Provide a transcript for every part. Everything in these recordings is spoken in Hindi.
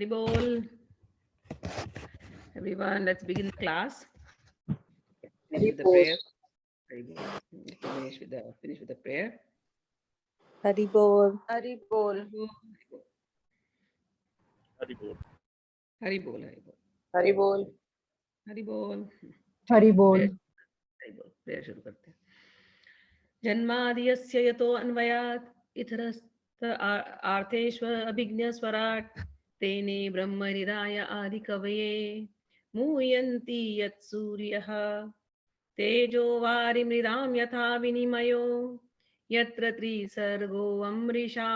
Hari Bol. Everyone, let's begin the class. Finish with the prayer. Hari Bol. Finish with the prayer. Hari Bol. Hari Bol. Hari Bol. Hari Bol. Hari Bol. Hari Bol. Hari Bol. Hari Bol. Prayer शुरू करते हैं. जन्मादियस्य यतो अन्वयात् इतरस्त आर्थेष्व अभिज्ञस्वराट् तेने ब्रह्महृदाय आदिकवये मूयन्ति यत्सूर्यः तेजो वारिमृदां यथा विनिमयो यत्र त्रिसर्गो अमृषा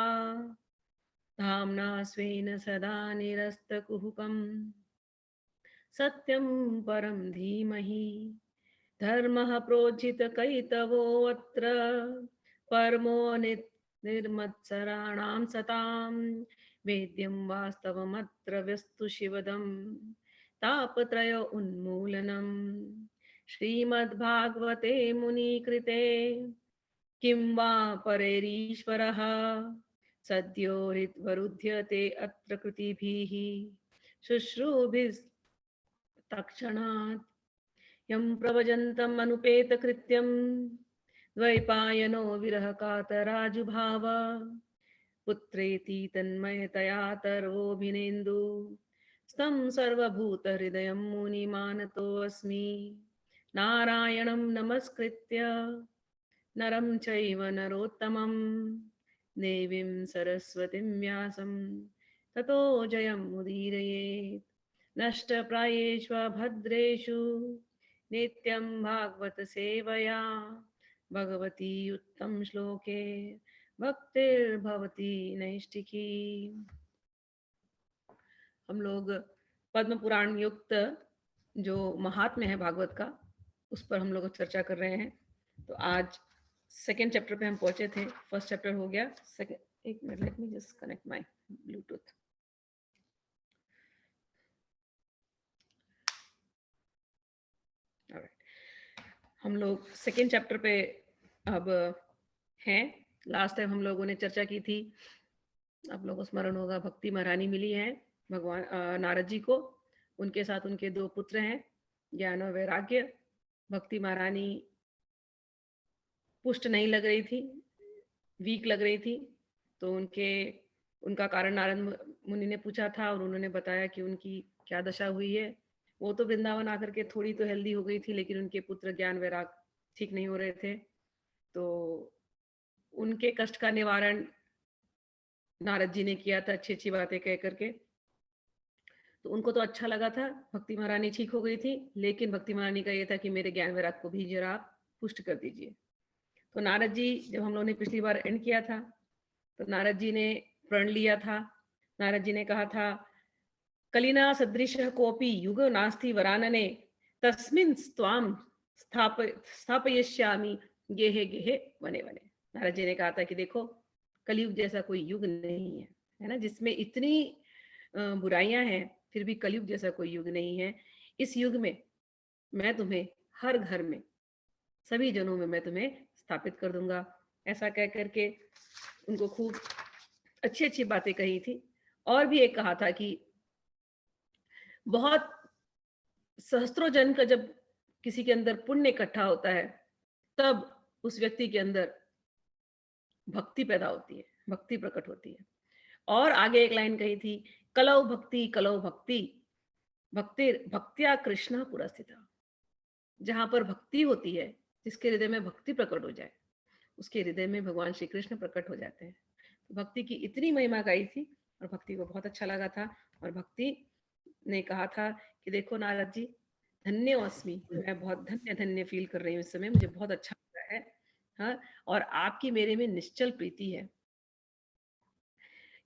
धाम्ना स्वेन सदा निरस्तकुहकं सत्यं परं धीमहि धर्मः प्रोज्झितकैतवोऽत्र परमो निर्मत्सराणां सतां वेद्यं वास्तवमत्र व्यस्तु शिवदं तापत्रय उन्मूलनम् श्रीमद्भागवते मुनिकृते किं वा परेरीश्वरः सद्यो हृद्वरुध्यते अत्र कृतिभिः शुश्रूभिस्तत्क्षणात् यं प्रवजन्तम् अनुपेतकृत्यं द्वैपायनो विरहकातराजुभाव पुत्रेति तन्मयतया तर्वोऽभिनेन्दु स्तं सर्वभूतहृदयं मुनिमानतोऽस्मि नारायणं नमस्कृत्य नरं चैव नरोत्तमं देवीं सरस्वतीं व्यासं ततो जयमुदीरयेत् नष्टप्रायेषु भद्रेषु नित्यं भागवत सेवया भगवती उत्तम श्लोके भक्तिर्भवती नैष्टिकी. हम लोग पद्म पुराण युक्त जो महात्म्य है भागवत का उस पर हम लोग चर्चा कर रहे हैं. तो आज सेकेंड चैप्टर पे हम पहुंचे थे. फर्स्ट चैप्टर हो गया. सेकेंड एक minute, let me just connect my Bluetooth. हम लोग सेकेंड चैप्टर पे अब हैं. लास्ट टाइम हम लोगों ने चर्चा की थी, आप लोगों को स्मरण होगा, भक्ति महारानी मिली है भगवान नारद जी को. उनके साथ उनके दो पुत्र हैं, ज्ञान और वैराग्य. भक्ति महारानी पुष्ट नहीं लग रही थी, वीक लग रही थी. तो उनका कारण नारद मुनि ने पूछा था और उन्होंने बताया कि उनकी क्या दशा हुई है. वो तो वृंदावन आकर के थोड़ी तो हेल्दी हो गई थी, लेकिन उनके पुत्र ज्ञान वैराग ठीक नहीं हो रहे थे. तो उनके कष्ट का निवारण नारद जी ने किया था अच्छी अच्छी बातें कह करके. तो उनको तो अच्छा लगा था, भक्ति महारानी ठीक हो गई थी. लेकिन भक्ति महारानी का ये था कि मेरे ज्ञान वैराग को भी जरा आप पुष्ट कर दीजिए. तो नारद जी, जब हम लोगों ने पिछली बार एंड किया था, तो नारद जी ने प्रण लिया था. नारद जी ने कहा था, कलिना सदृश कोपी युग नास्ति वरानने तस्मिन् त्वाम स्थापयिष्यामि गेहे गेहे वने वने. नारद जी ने कहा था कि देखो, कलयुग जैसा कोई युग नहीं है, है ना, जिसमें इतनी बुराइयां हैं, फिर भी कलयुग जैसा कोई युग नहीं है. इस युग में मैं तुम्हें हर घर में, सभी जनों में मैं तुम्हें स्थापित कर दूंगा. ऐसा कह करके उनको खूब अच्छी अच्छी बातें कही थी. और भी एक कहा था कि बहुत सहस्त्रों जन का जब किसी के अंदर पुण्य इकट्ठा होता है, तब उस व्यक्ति के अंदर भक्ति पैदा होती है, भक्ति प्रकट होती है. और आगे एक लाइन कही थी, कलौ भक्ति भक्ति भक्त्या कृष्ण पुरस्थिता. जहां पर भक्ति होती है, जिसके हृदय में भक्ति प्रकट हो जाए, उसके हृदय में भगवान श्री कृष्ण प्रकट हो जाते हैं. तो भक्ति की इतनी महिमा गाई थी और भक्ति को बहुत अच्छा लगा था. और भक्ति ने कहा था कि देखो नारद जी, धन्योस्मि, मैं बहुत धन्य धन्य फील कर रही हूँ इस समय, मुझे बहुत अच्छा लग रहा है. हाँ, और आपकी मेरे में निश्चल प्रीति है,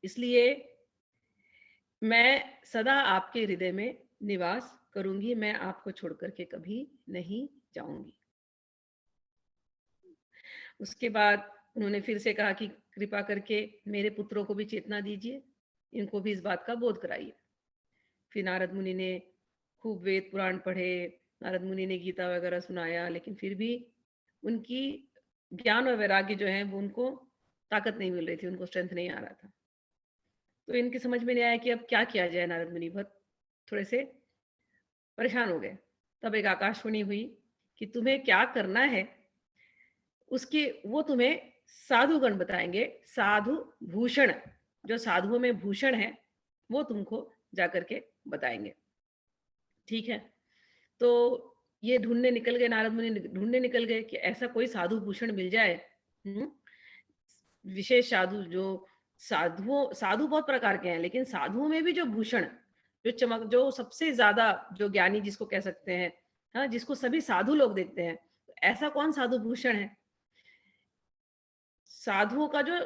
इसलिए मैं सदा आपके हृदय में निवास करूंगी, मैं आपको छोड़ करके कभी नहीं जाऊंगी. उसके बाद उन्होंने फिर से कहा कि कृपा करके मेरे पुत्रों को भी चेतना दीजिए, इनको भी इस बात का बोध कराइए. फिर नारद मुनि ने खूब वेद पुराण पढ़े, नारद मुनि ने गीता वगैरह सुनाया, लेकिन फिर भी उनकी ज्ञान और वैराग्य जो है वो उनको ताकत नहीं मिल रही थी, उनको स्ट्रेंथ नहीं आ रहा था. तो इनकी समझ में नहीं आया कि अब क्या किया जाए। नारद मुनि बहुत थोड़े से परेशान हो गए। तब एक आकाशवाणी हुई कि तुम्हें क्या करना है उसकी वो तुम्हें साधुगण बताएंगे। साधु भूषण, जो साधुओं में भूषण है, वो तुमको जाकर के बताएंगे। ठीक है, तो ये ढूंढने निकल गए, नारद मुनि ढूंढने निकल गए कि ऐसा कोई साधु भूषण मिल जाए। विशेष साधु, जो साधु बहुत प्रकार के हैं, लेकिन साधुओं में भी जो भूषण, जो चमक, जो सबसे ज्यादा, जो ज्ञानी जिसको कह सकते हैं, हाँ, जिसको सभी साधु लोग देखते हैं, तो ऐसा कौन साधु भूषण है? साधुओं का जो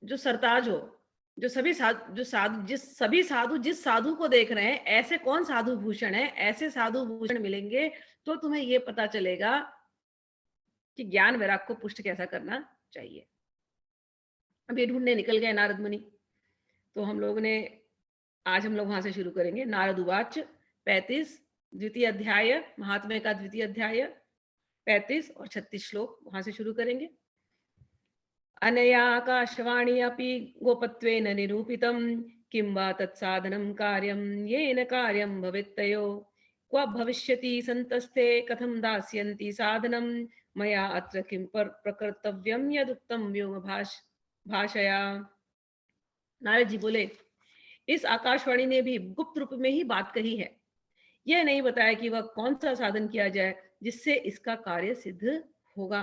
जो सरताज हो, जो सभी साधु, जो साधु जिस सभी साधु जिस साधु को देख रहे हैं, ऐसे कौन साधु भूषण है? ऐसे साधु भूषण मिलेंगे तो तुम्हें ये पता चलेगा कि ज्ञान वैराग को पुष्ट कैसा करना चाहिए। अब ये ढूंढने निकल गए नारद मुनि। तो आज हम लोग वहां से शुरू करेंगे। नारद उवाच 35 द्वितीय अध्याय, महात्म्य का द्वितीय अध्याय, 35 और 36 श्लोक वहां से शुरू करेंगे। अनया आकाशवाणी अपि गोपत्वेन निरूपितं, किं वा तत्साधनं कार्यं येन कार्यं भवेत्तयो, क्व भविष्यति सन्तस्ते कथं दास्यन्ति साधनं, मया अत्र किं प्रकर्तव्यं यदुक्तं व्योम भाषया। नारद जी बोले, इस आकाशवाणी ने भी गुप्त रूप में ही बात कही है। यह नहीं बताया कि वह कौन सा साधन किया जाए जिससे इसका कार्य सिद्ध होगा।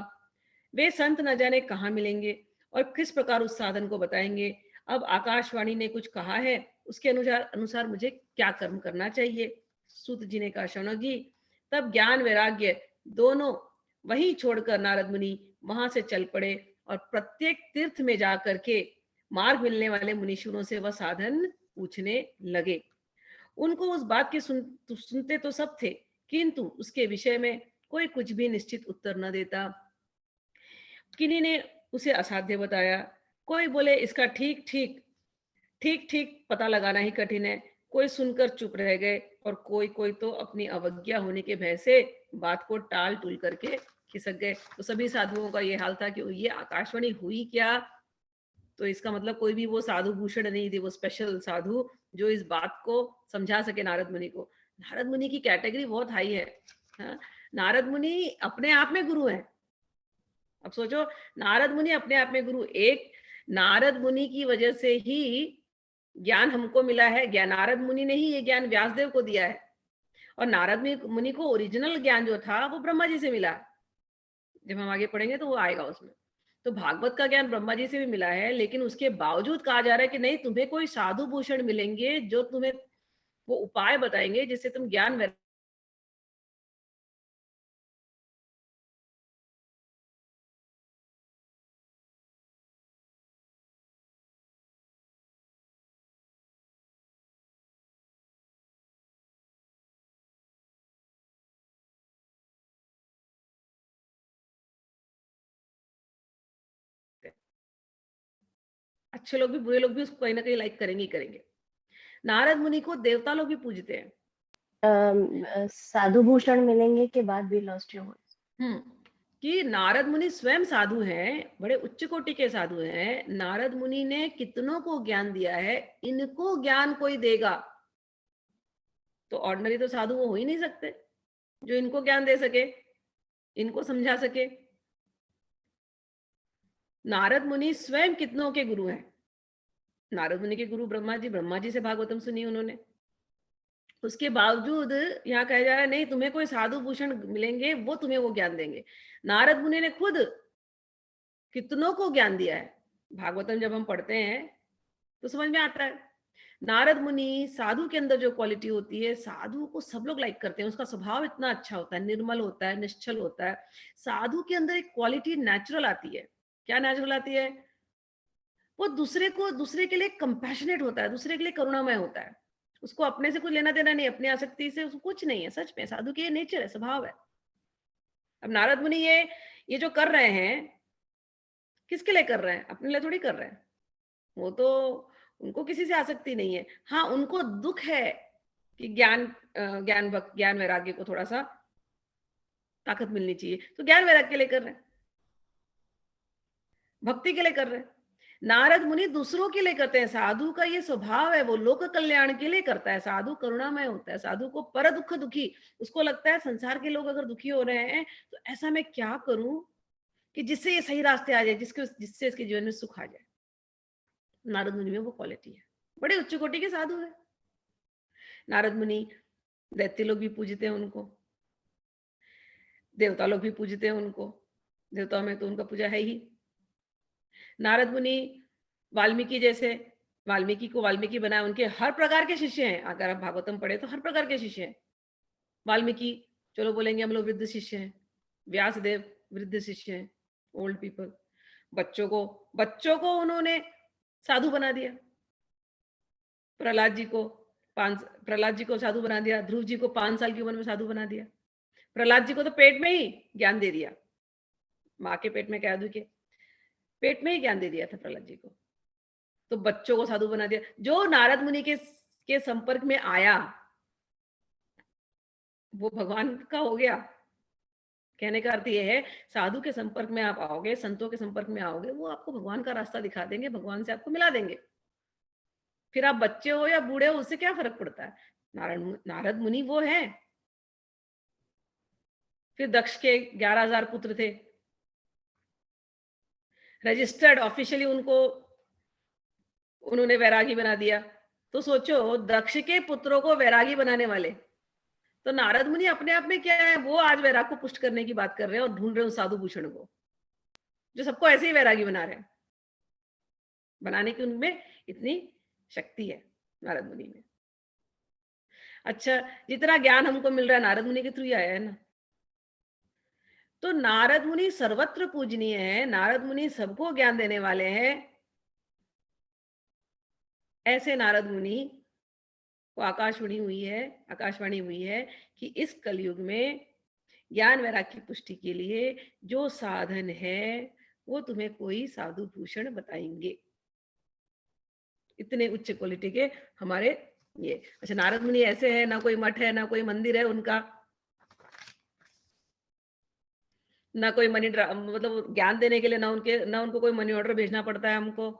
वे संत न जाने कहाँ मिलेंगे और किस प्रकार उस साधन को बताएंगे। अब आकाशवाणी ने कुछ कहा है, उसके अनुसार अनुसार मुझे क्या कर्म करना चाहिए। सूत जी ने कहा, शौनक जी, तब ज्ञान वैराग्य दोनों वहीं छोड़कर नारद मुनि वहां से चल पड़े और प्रत्येक तीर्थ में जाकर के मार्ग मिलने वाले मुनीश्वरों से वह साधन पूछने लगे। उनको उस बात के सुनते तो सब थे, किंतु उसके विषय में कोई कुछ भी निश्चित उत्तर न देता। किन्हीं ने उसे असाध्य बताया, कोई बोले इसका ठीक ठीक पता लगाना ही कठिन है। कोई सुनकर चुप रह गए और कोई कोई तो अपनी अवज्ञा होने के भय से बात को टाल टूल करके खिसक गए। तो सभी साधुओं का ये हाल था कि ये आकाशवाणी हुई क्या, तो इसका मतलब कोई भी वो साधु भूषण नहीं थे, वो स्पेशल साधु जो इस बात को समझा सके नारद मुनि को। नारद मुनि की कैटेगरी बहुत हाई है। हाँ? नारद मुनि अपने आप में गुरु हैं। अब सोचो, नारद मुनि अपने आप में गुरु, एक नारद मुनि की वजह से ही ज्ञान हमको मिला है। ज्ञान नारद मुनि ने ही ये ज्ञान व्यासदेव को दिया है, और नारद मुनि को ओरिजिनल ज्ञान जो था वो ब्रह्मा जी से मिला। जब हम आगे पढ़ेंगे तो वो आएगा उसमें। तो भागवत का ज्ञान ब्रह्मा जी से भी मिला है, लेकिन उसके बावजूद कहा जा रहा है कि नहीं, तुम्हें कोई साधु भूषण मिलेंगे जो तुम्हें वो उपाय बताएंगे जिससे तुम ज्ञान। अच्छे लोग भी बुरे लोग भी उसको कहीं ना कहीं लाइक करेंगे ही करेंगे। नारद मुनि को देवता लोग भी पूजते हैं। साधु भूषण मिलेंगे के बाद भी लॉस्ट योर वॉइस। कि नारद मुनि स्वयं साधु हैं, बड़े उच्च कोटि के साधु हैं। नारद मुनि ने कितनों को ज्ञान दिया है, इनको ज्ञान कोई देगा तो ऑर्डिनरी तो साधु वो हो ही नहीं सकते जो इनको ज्ञान दे सके, इनको समझा सके। नारद मुनि स्वयं कितनों के गुरु हैं। नारद मुनि के गुरु ब्रह्मा जी, ब्रह्मा जी से भागवतम सुनी उन्होंने। उसके बावजूद यहाँ कहा जा रहा है नहीं, तुम्हें कोई साधु भूषण मिलेंगे, वो तुम्हें वो ज्ञान देंगे। नारद मुनि ने खुद कितनों को ज्ञान दिया है। भागवतम जब हम पढ़ते हैं तो समझ में आता है। नारद मुनि, साधु के अंदर जो क्वालिटी होती है, साधु को सब लोग लाइक करते हैं। उसका स्वभाव इतना अच्छा होता है, निर्मल होता है, निश्चल होता है। साधु के अंदर एक क्वालिटी नेचुरल आती है। क्या नेचुरल आती है? वो दूसरे के लिए कंपैशनेट होता है, दूसरे के लिए करुणामय होता है। उसको अपने से कुछ लेना देना नहीं, अपनी आसक्ति से उसको कुछ नहीं है। सच में साधु की ये नेचर है, स्वभाव है। अब नारद मुनि ये जो कर रहे हैं, किसके लिए कर रहे हैं? अपने लिए थोड़ी कर रहे हैं। वो तो, उनको किसी से आसक्ति नहीं है। हाँ, उनको दुख है कि ज्ञान वैराग्य को थोड़ा सा ताकत मिलनी चाहिए, तो ज्ञान वैराग्य के लिए कर रहे हैं, भक्ति के लिए कर रहे हैं। नारद मुनि दूसरों के लिए करते हैं। साधु का ये स्वभाव है, वो लोक कल्याण के लिए करता है। साधु करुणामय होता है, साधु को पर दुख दुखी, उसको लगता है संसार के लोग अगर दुखी हो रहे हैं तो ऐसा मैं क्या करूं कि जिससे ये सही रास्ते आ जाए, जिससे इसके जीवन में सुख आ जाए। नारद मुनि में वो क्वालिटी है। बड़े उच्च कोटि के साधु है नारद मुनि। दैत्य लोग भी पूजते हैं उनको, देवता लोग भी पूजते हैं उनको। देवताओं में तो उनका पूजा है ही। नारद मुनि वाल्मीकि जैसे, वाल्मीकि को वाल्मीकि बनाया, उनके हर प्रकार के शिष्य हैं। अगर आप भागवतम पढ़े तो हर प्रकार के शिष्य हैं। वाल्मीकि, चलो बोलेंगे हम लोग वृद्ध शिष्य हैं। व्यास देव वृद्ध शिष्य हैं, ओल्ड पीपल। बच्चों को उन्होंने साधु बना दिया। प्रहलाद जी को साधु बना दिया। ध्रुव जी को 5 साल की उम्र में साधु बना दिया। प्रहलाद जी को तो पेट में ही ज्ञान दे दिया, माँ के पेट में, कैदू के पेट में ही ज्ञान दे दिया था प्रहलाद जी को। तो बच्चों को साधु बना दिया। जो नारद मुनि के संपर्क में आया वो भगवान का हो गया। कहने का अर्थ ये है, साधु के संपर्क में आप आओगे, संतों के संपर्क में आओगे, वो आपको भगवान का रास्ता दिखा देंगे, भगवान से आपको मिला देंगे। फिर आप बच्चे हो या बूढ़े हो, उससे क्या फर्क पड़ता है। नारद मुनि वो है। फिर दक्ष के 11,000 पुत्र थे, रजिस्टर्ड ऑफिशियली उन्होंने वैरागी बना दिया। तो सोचो, दक्ष के पुत्रों को वैरागी बनाने वाले, तो नारद मुनि अपने आप में क्या है, वो आज वैराग को पुष्ट करने की बात कर रहे हैं और ढूंढ रहे हो साधु भूषण को, जो सबको ऐसे ही वैरागी बना रहे हैं। बनाने की उनमें इतनी शक्ति है नारद मुनि में। अच्छा, जितना ज्ञान हमको मिल रहा है नारद मुनि के थ्रू ही आया है ना। तो नारद मुनि सर्वत्र पूजनीय है, नारद मुनि सबको ज्ञान देने वाले हैं। ऐसे नारद मुनि को आकाशवाणी हुई है कि इस कलयुग में ज्ञान वैराग की पुष्टि के लिए जो साधन है वो तुम्हें कोई साधु भूषण बताएंगे। इतने उच्च क्वालिटी के हमारे ये। अच्छा, नारद मुनि ऐसे है, ना कोई मठ है, ना कोई मंदिर है उनका, ना कोई मतलब ज्ञान देने के लिए ना उनको कोई मनी ऑर्डर भेजना पड़ता है हमको।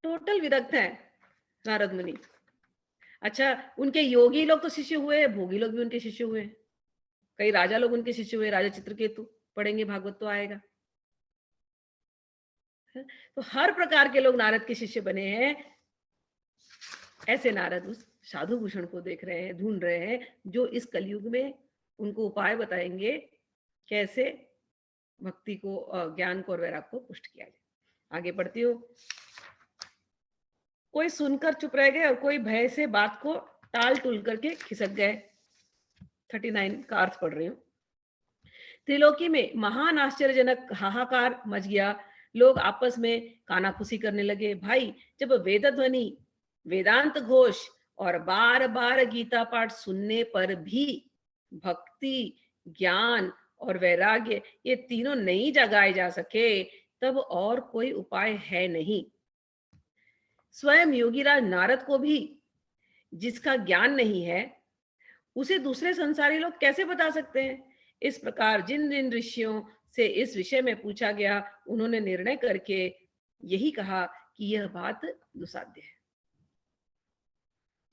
टोटल विरक्त है नारद मुनि। अच्छा, उनके योगी लोग तो शिष्य हुए, भोगी लोग भी उनके शिष्य हुए। कई राजा लोग उनके शिष्य हुए, राजा चित्रकेतु, पढ़ेंगे भागवत तो आएगा। तो हर प्रकार के लोग नारद के शिष्य बने हैं। ऐसे नारद उस साधु भूषण को देख रहे हैं, ढूंढ रहे हैं, जो इस कलयुग में उनको उपाय बताएंगे कैसे भक्ति को, ज्ञान को और वैराग को पुष्ट किया जाए। आगे बढ़ती हूँ। कोई सुनकर चुप रह गए और कोई भय से बात को टाल टूल करके खिसक गए। 39 का अर्थ पढ़ रही हूँ। त्रिलोकी में महान आश्चर्यजनक हाहाकार मच गया। लोग आपस में कानाफूसी करने लगे। भाई, जब वेद ध्वनि, वेदांत घोष और बार बार गीता पाठ सुनने पर भी भक्ति, ज्ञान और वैराग्य ये तीनों नहीं जगाए जा सके, तब और कोई उपाय है नहीं। स्वयं योगीराज नारद को भी जिसका ज्ञान नहीं है, उसे दूसरे संसारी लोग कैसे बता सकते हैं। इस प्रकार जिन जिन ऋषियों से इस विषय में पूछा गया, उन्होंने निर्णय करके यही कहा कि यह बात दुसाध्य है।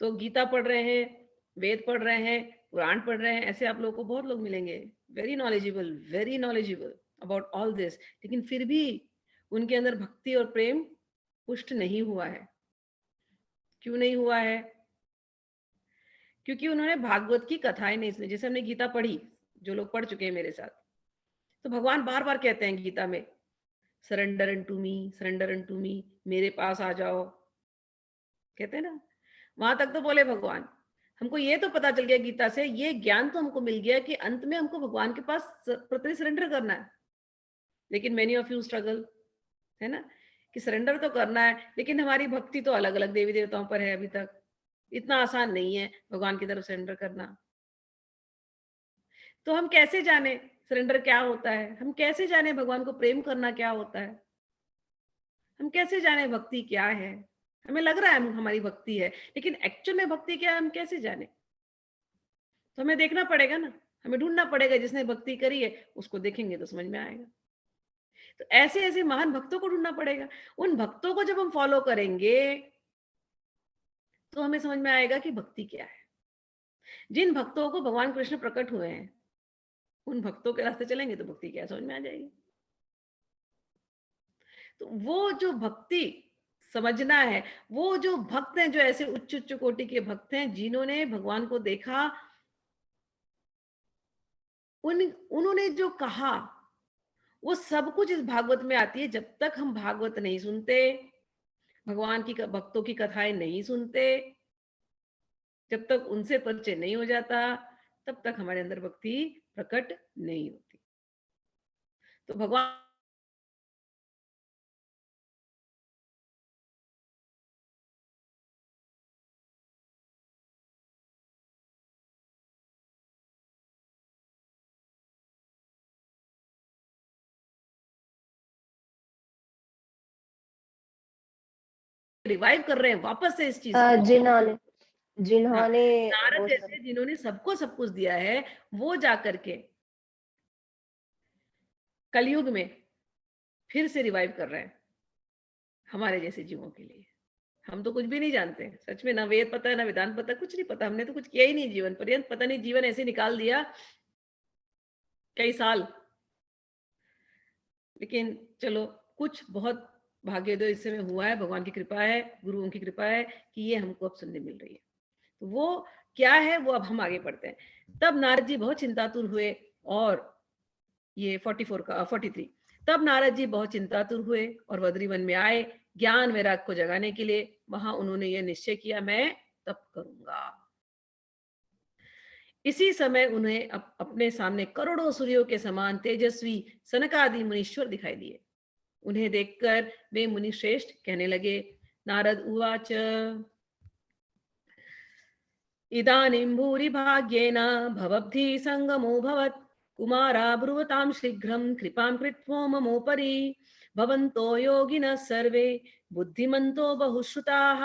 तो गीता पढ़ रहे हैं, वेद पढ़ रहे हैं, पुराण पढ़ रहे हैं, ऐसे आप लोगों को बहुत लोग मिलेंगे, very knowledgeable about all this, लेकिन फिर भी उनके अंदर भक्ति और प्रेम पुष्ट नहीं हुआ है। क्यों नहीं हुआ है? क्योंकि उन्होंने भागवत की कथाएं नहीं सुनी। जैसे हमने गीता पढ़ी, जो लोग पढ़ चुके हैं मेरे साथ, तो भगवान बार बार कहते हैं गीता में, सरेंडर अनटू मी, मेरे पास आ जाओ, कहते हैं ना। वहां तक तो बोले भगवान। हमको ये तो पता चल गया गीता से, ये ज्ञान तो हमको मिल गया कि अंत में हमको भगवान के पास प्रति सरेंडर करना है। लेकिन मेनी ऑफ यू स्ट्रगल, है ना, कि सरेंडर तो करना है, लेकिन हमारी भक्ति तो अलग अलग देवी देवताओं पर है। अभी तक इतना आसान नहीं है भगवान की तरफ सरेंडर करना। तो हम कैसे जाने सरेंडर क्या होता है? हम कैसे जाने भगवान को प्रेम करना क्या होता है? हम कैसे जाने भक्ति क्या है? हमें लग रहा है हमारी भक्ति है, लेकिन एक्चुअल में भक्ति क्या है हम कैसे जाने? तो हमें देखना पड़ेगा ना, हमें ढूंढना पड़ेगा। जिसने भक्ति करी है उसको देखेंगे तो समझ में आएगा। तो ऐसे ऐसे महान भक्तों को ढूंढना पड़ेगा। उन भक्तों को जब हम फॉलो करेंगे तो हमें समझ में आएगा कि भक्ति क्या है। जिन भक्तों को भगवान कृष्ण प्रकट हुए हैं उन भक्तों के रास्ते चलेंगे तो भक्ति क्या समझ में आ जाएगी। तो वो जो भक्ति समझना है, वो जो भक्त हैं, जो ऐसे उच्च उच्च कोटि के भक्त हैं जिन्होंने भगवान को देखा, उन्होंने जो कहा वो सब कुछ इस भागवत में आती है। जब तक हम भागवत नहीं सुनते, भगवान की भक्तों की कथाएं नहीं सुनते, जब तक उनसे परिचय नहीं हो जाता, तब तक हमारे अंदर भक्ति प्रकट नहीं होती। तो भगवान रिवाइव कर रहे हैं वापस से इस चीज को। जिन्होंने हाँ, जिन्होंने नारद वो जैसे सब जिन्होंने सबको सब कुछ दिया है, वो जाकर के कलयुग में फिर से रिवाइव कर रहे हैं हमारे जैसे जीवों के लिए। हम तो कुछ भी नहीं जानते, सच में, ना वेद पता है, ना वेदांत पता, कुछ नहीं पता। हमने तो कुछ किया ही नहीं जीवन पर्यंत, पता नहीं जीवन ऐसे निकाल दिया कई साल। लेकिन चलो, कुछ बहुत भाग्योदय इस समय हुआ है, भगवान की कृपा है, गुरुओं की कृपा है कि ये हमको अब सुनने मिल रही है। तो वो क्या है, वो अब हम आगे पढ़ते हैं। तब नारद जी बहुत चिंतातुर हुए, और ये 43। तब नारद जी बहुत चिंतातुर हुए और बद्रीवन में आए ज्ञान वैराग को जगाने के लिए। वहां उन्होंने यह निश्चय किया, मैं तप करूंगा। इसी समय उन्हें अपने सामने करोड़ों सूर्यों के समान तेजस्वी सनकादि मुनीश्वर दिखाई दिए। उन्हें देखकर वे मुनि श्रेष्ठ कहने लगे। नारद उवाच इदानीं भूरि भाग्येन भवब्धि संगमो भवत् कुमारा ब्रुवतां शीघ्रं कृपां कृत्वा ममोपरि भवन्तो योगिनः सर्वे बुद्धिमन्तो बहुश्रुताः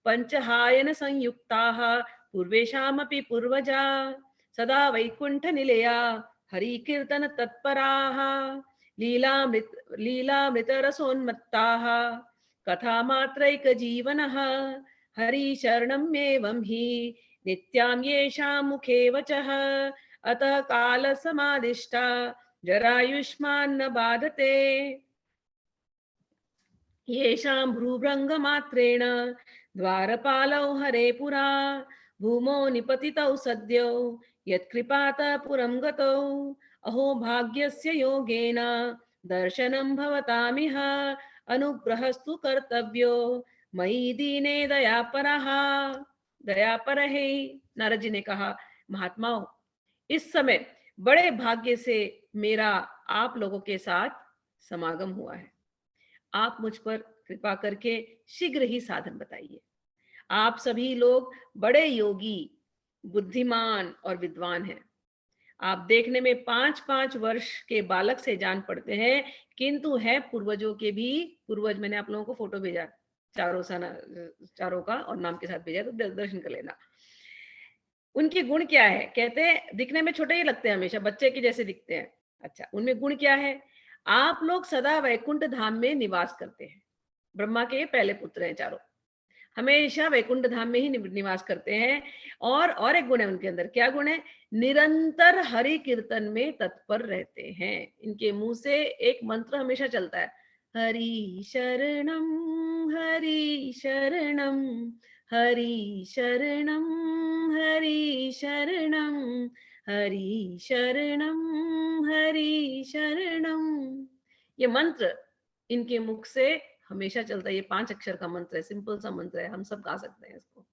पञ्चहायन संयुक्ताः पूर्वेषामपि पूर्वजा सदा वैकुण्ठनिलया हरिकीर्तन तत्पराः लीलामृतरसोन्मत्ताः कथामात्रैकजीवनः हरिशरणमेवं हि नित्यां येषां मुखे वचः अतः कालसमादिष्टा जरायुष्मान्न बाधते येषां भ्रूभृङ्गमात्रेण द्वारपालौ हरे पुरा भूमौ निपतितौ सद्यो यत्कृपातः पुरं गतौ अहो भाग्यस्य योगेन दर्शनं भवतामिह अनुग्रहस्तु कर्तव्यो मयि दीने दयापरः। दयापरहे। नारद जी ने कहा, महात्माओं, इस समय बड़े भाग्य से मेरा आप लोगों के साथ समागम हुआ है। आप मुझ पर कृपा करके शीघ्र ही साधन बताइए। आप सभी लोग बड़े योगी, बुद्धिमान और विद्वान हैं। आप देखने में 5-5 वर्ष के बालक से जान पड़ते हैं, किंतु है पूर्वजों के भी पूर्वज। मैंने आप लोगों को फोटो भेजा चारों का और नाम के साथ भेजा, तो दर्शन कर लेना। उनके गुण क्या है? कहते हैं दिखने में छोटे ही लगते हैं, हमेशा बच्चे के जैसे दिखते हैं। अच्छा, उनमें गुण क्या है? आप लोग सदा वैकुंठ धाम में निवास करते हैं। ब्रह्मा के पहले पुत्र हैं चारों, हमेशा वैकुंठ धाम में ही निवास करते हैं। और एक गुण है उनके अंदर। क्या गुण है? निरंतर हरि कीर्तन में तत्पर रहते हैं। इनके मुंह से एक मंत्र हमेशा चलता है, हरि शरणम हरि शरणम हरि शरणम हरि शरणम हरि शरणम हरि शरणम। ये मंत्र इनके मुख से हमेशा चलता है। ये 5 अक्षर का मंत्र है, सिंपल सा मंत्र है, हम सब गा सकते हैं इसको।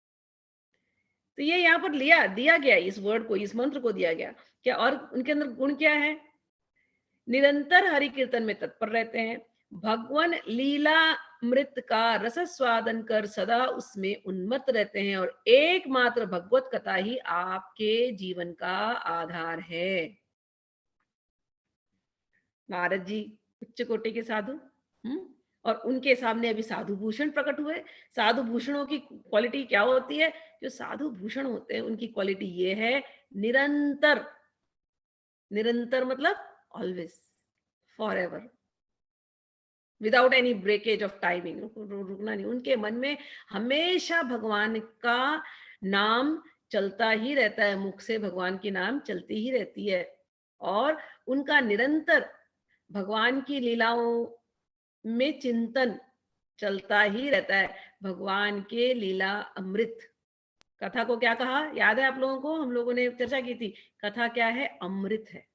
तो ये यहाँ पर दिया गया, इस वर्ड को, इस मंत्र को दिया गया क्या। और उनके अंदर गुण क्या है? निरंतर हरि कीर्तन में तत्पर रहते हैं, भगवान लीला मृत का रस स्वादन कर सदा उसमें उन्मत्त रहते हैं, और एकमात्र भगवत कथा ही आपके जीवन का आधार है। नारद जी उच्च कोटि के साधु, और उनके सामने अभी साधु भूषण प्रकट हुए। साधु भूषणों की क्वालिटी क्या होती है? जो साधु भूषण होते हैं उनकी क्वालिटी ये है, निरंतर। निरंतर मतलब always, forever, without any breakage of timing, रुकना नहीं। उनके मन में हमेशा भगवान का नाम चलता ही रहता है, मुख से भगवान की नाम चलती ही रहती है, और उनका निरंतर भगवान की लीलाओं में चिंतन चलता ही रहता है। भगवान के लीला अमृत, कथा को क्या कहा याद है आप लोगों को, हम लोगों ने चर्चा की थी। कथा क्या है? अमृत है।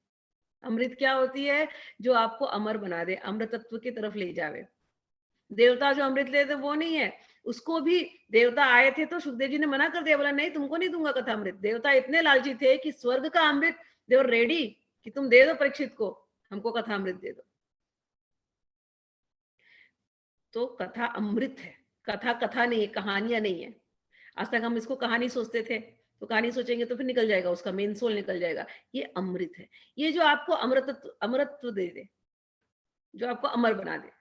अमृत क्या होती है? जो आपको अमर बना दे, अमृतत्व की तरफ ले जावे। देवता जो अमृत लेते वो नहीं है, उसको भी देवता आए थे तो सुखदेव जी ने मना कर दिया, बोला नहीं तुमको नहीं दूंगा कथा अमृत। देवता इतने लालची थे कि स्वर्ग का अमृत दे और रेडी कि तुम दे दो परीक्षित को, हमको कथा अमृत दे दो। तो कथा अमृत है। कथा कथा नहीं है, कहानियां नहीं है। आज तक हम इसको कहानी सोचते थे, तो कहानी सोचेंगे तो फिर निकल जाएगा, उसका मेन सोल निकल जाएगा। ये अमृत है, ये जो आपको अमृतत्व दे दे, जो आपको अमर बना दे।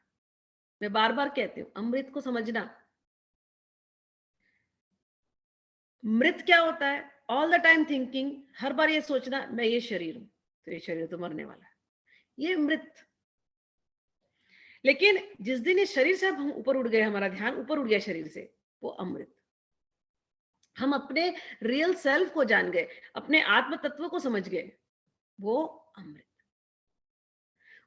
मैं बार बार कहती हूँ, अमृत को समझना। मृत क्या होता है? ऑल द टाइम थिंकिंग, हर बार ये सोचना मैं ये शरीर हूं, तो ये शरीर तो मरने वाला है, ये मृत। लेकिन जिस दिन इस शरीर से हम ऊपर उठ गए, हमारा ध्यान ऊपर उठ गया शरीर से, वो अमृत। हम अपने रियल सेल्फ को जान गए, अपने आत्म तत्व को समझ गए, वो अमृत।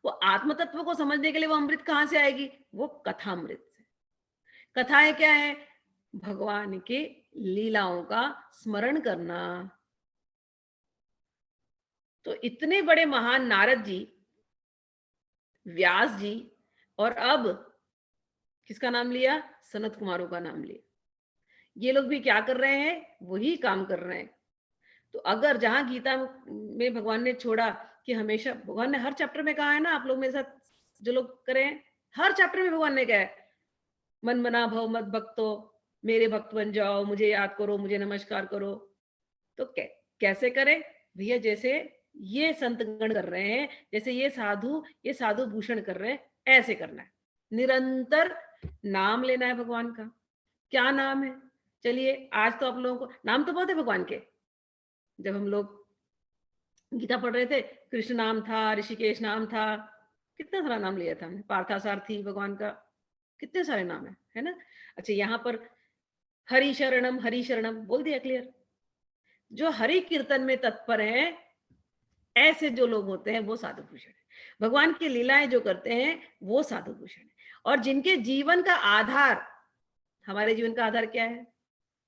वो आत्म तत्व को समझने के लिए वो अमृत कहां से आएगी? वो कथा अमृत से। कथाएं क्या है? भगवान के लीलाओं का स्मरण करना। तो इतने बड़े महान नारद जी, व्यास जी, और अब किसका नाम लिया? सनत कुमारों का नाम लिया। ये लोग भी क्या कर रहे हैं? वही काम कर रहे हैं। तो अगर जहां गीता में भगवान ने छोड़ा कि हमेशा, भगवान ने हर चैप्टर में कहा है ना, आप लोग मेरे साथ जो लोग करें, हर चैप्टर में भगवान ने कहा है मन मना भव मत भक्तो, मेरे भक्त बन जाओ, मुझे याद करो, मुझे नमस्कार करो। तो कैसे करें भैया? जैसे ये संतगण कर रहे हैं, जैसे ये साधु भूषण कर रहे हैं, ऐसे करना है। निरंतर नाम लेना है भगवान का। क्या नाम है? चलिए आज तो आप लोगों को नाम तो बहुत है भगवान के। जब हम लोग गीता पढ़ रहे थे, कृष्ण नाम था, ऋषिकेश नाम था, कितना सारा नाम लिया था हमने, पार्थासारथी भगवान का, कितने सारे नाम है ना। अच्छा, यहाँ पर हरि शरणम बोल दिया, क्लियर। जो हरि कीर्तन में तत्पर हैं, ऐसे जो लोग होते हैं वो साधु भूषण है। भगवान की लीलाएं जो करते हैं वो साधु भूषण है। और जिनके जीवन का आधार, हमारे जीवन का आधार क्या है?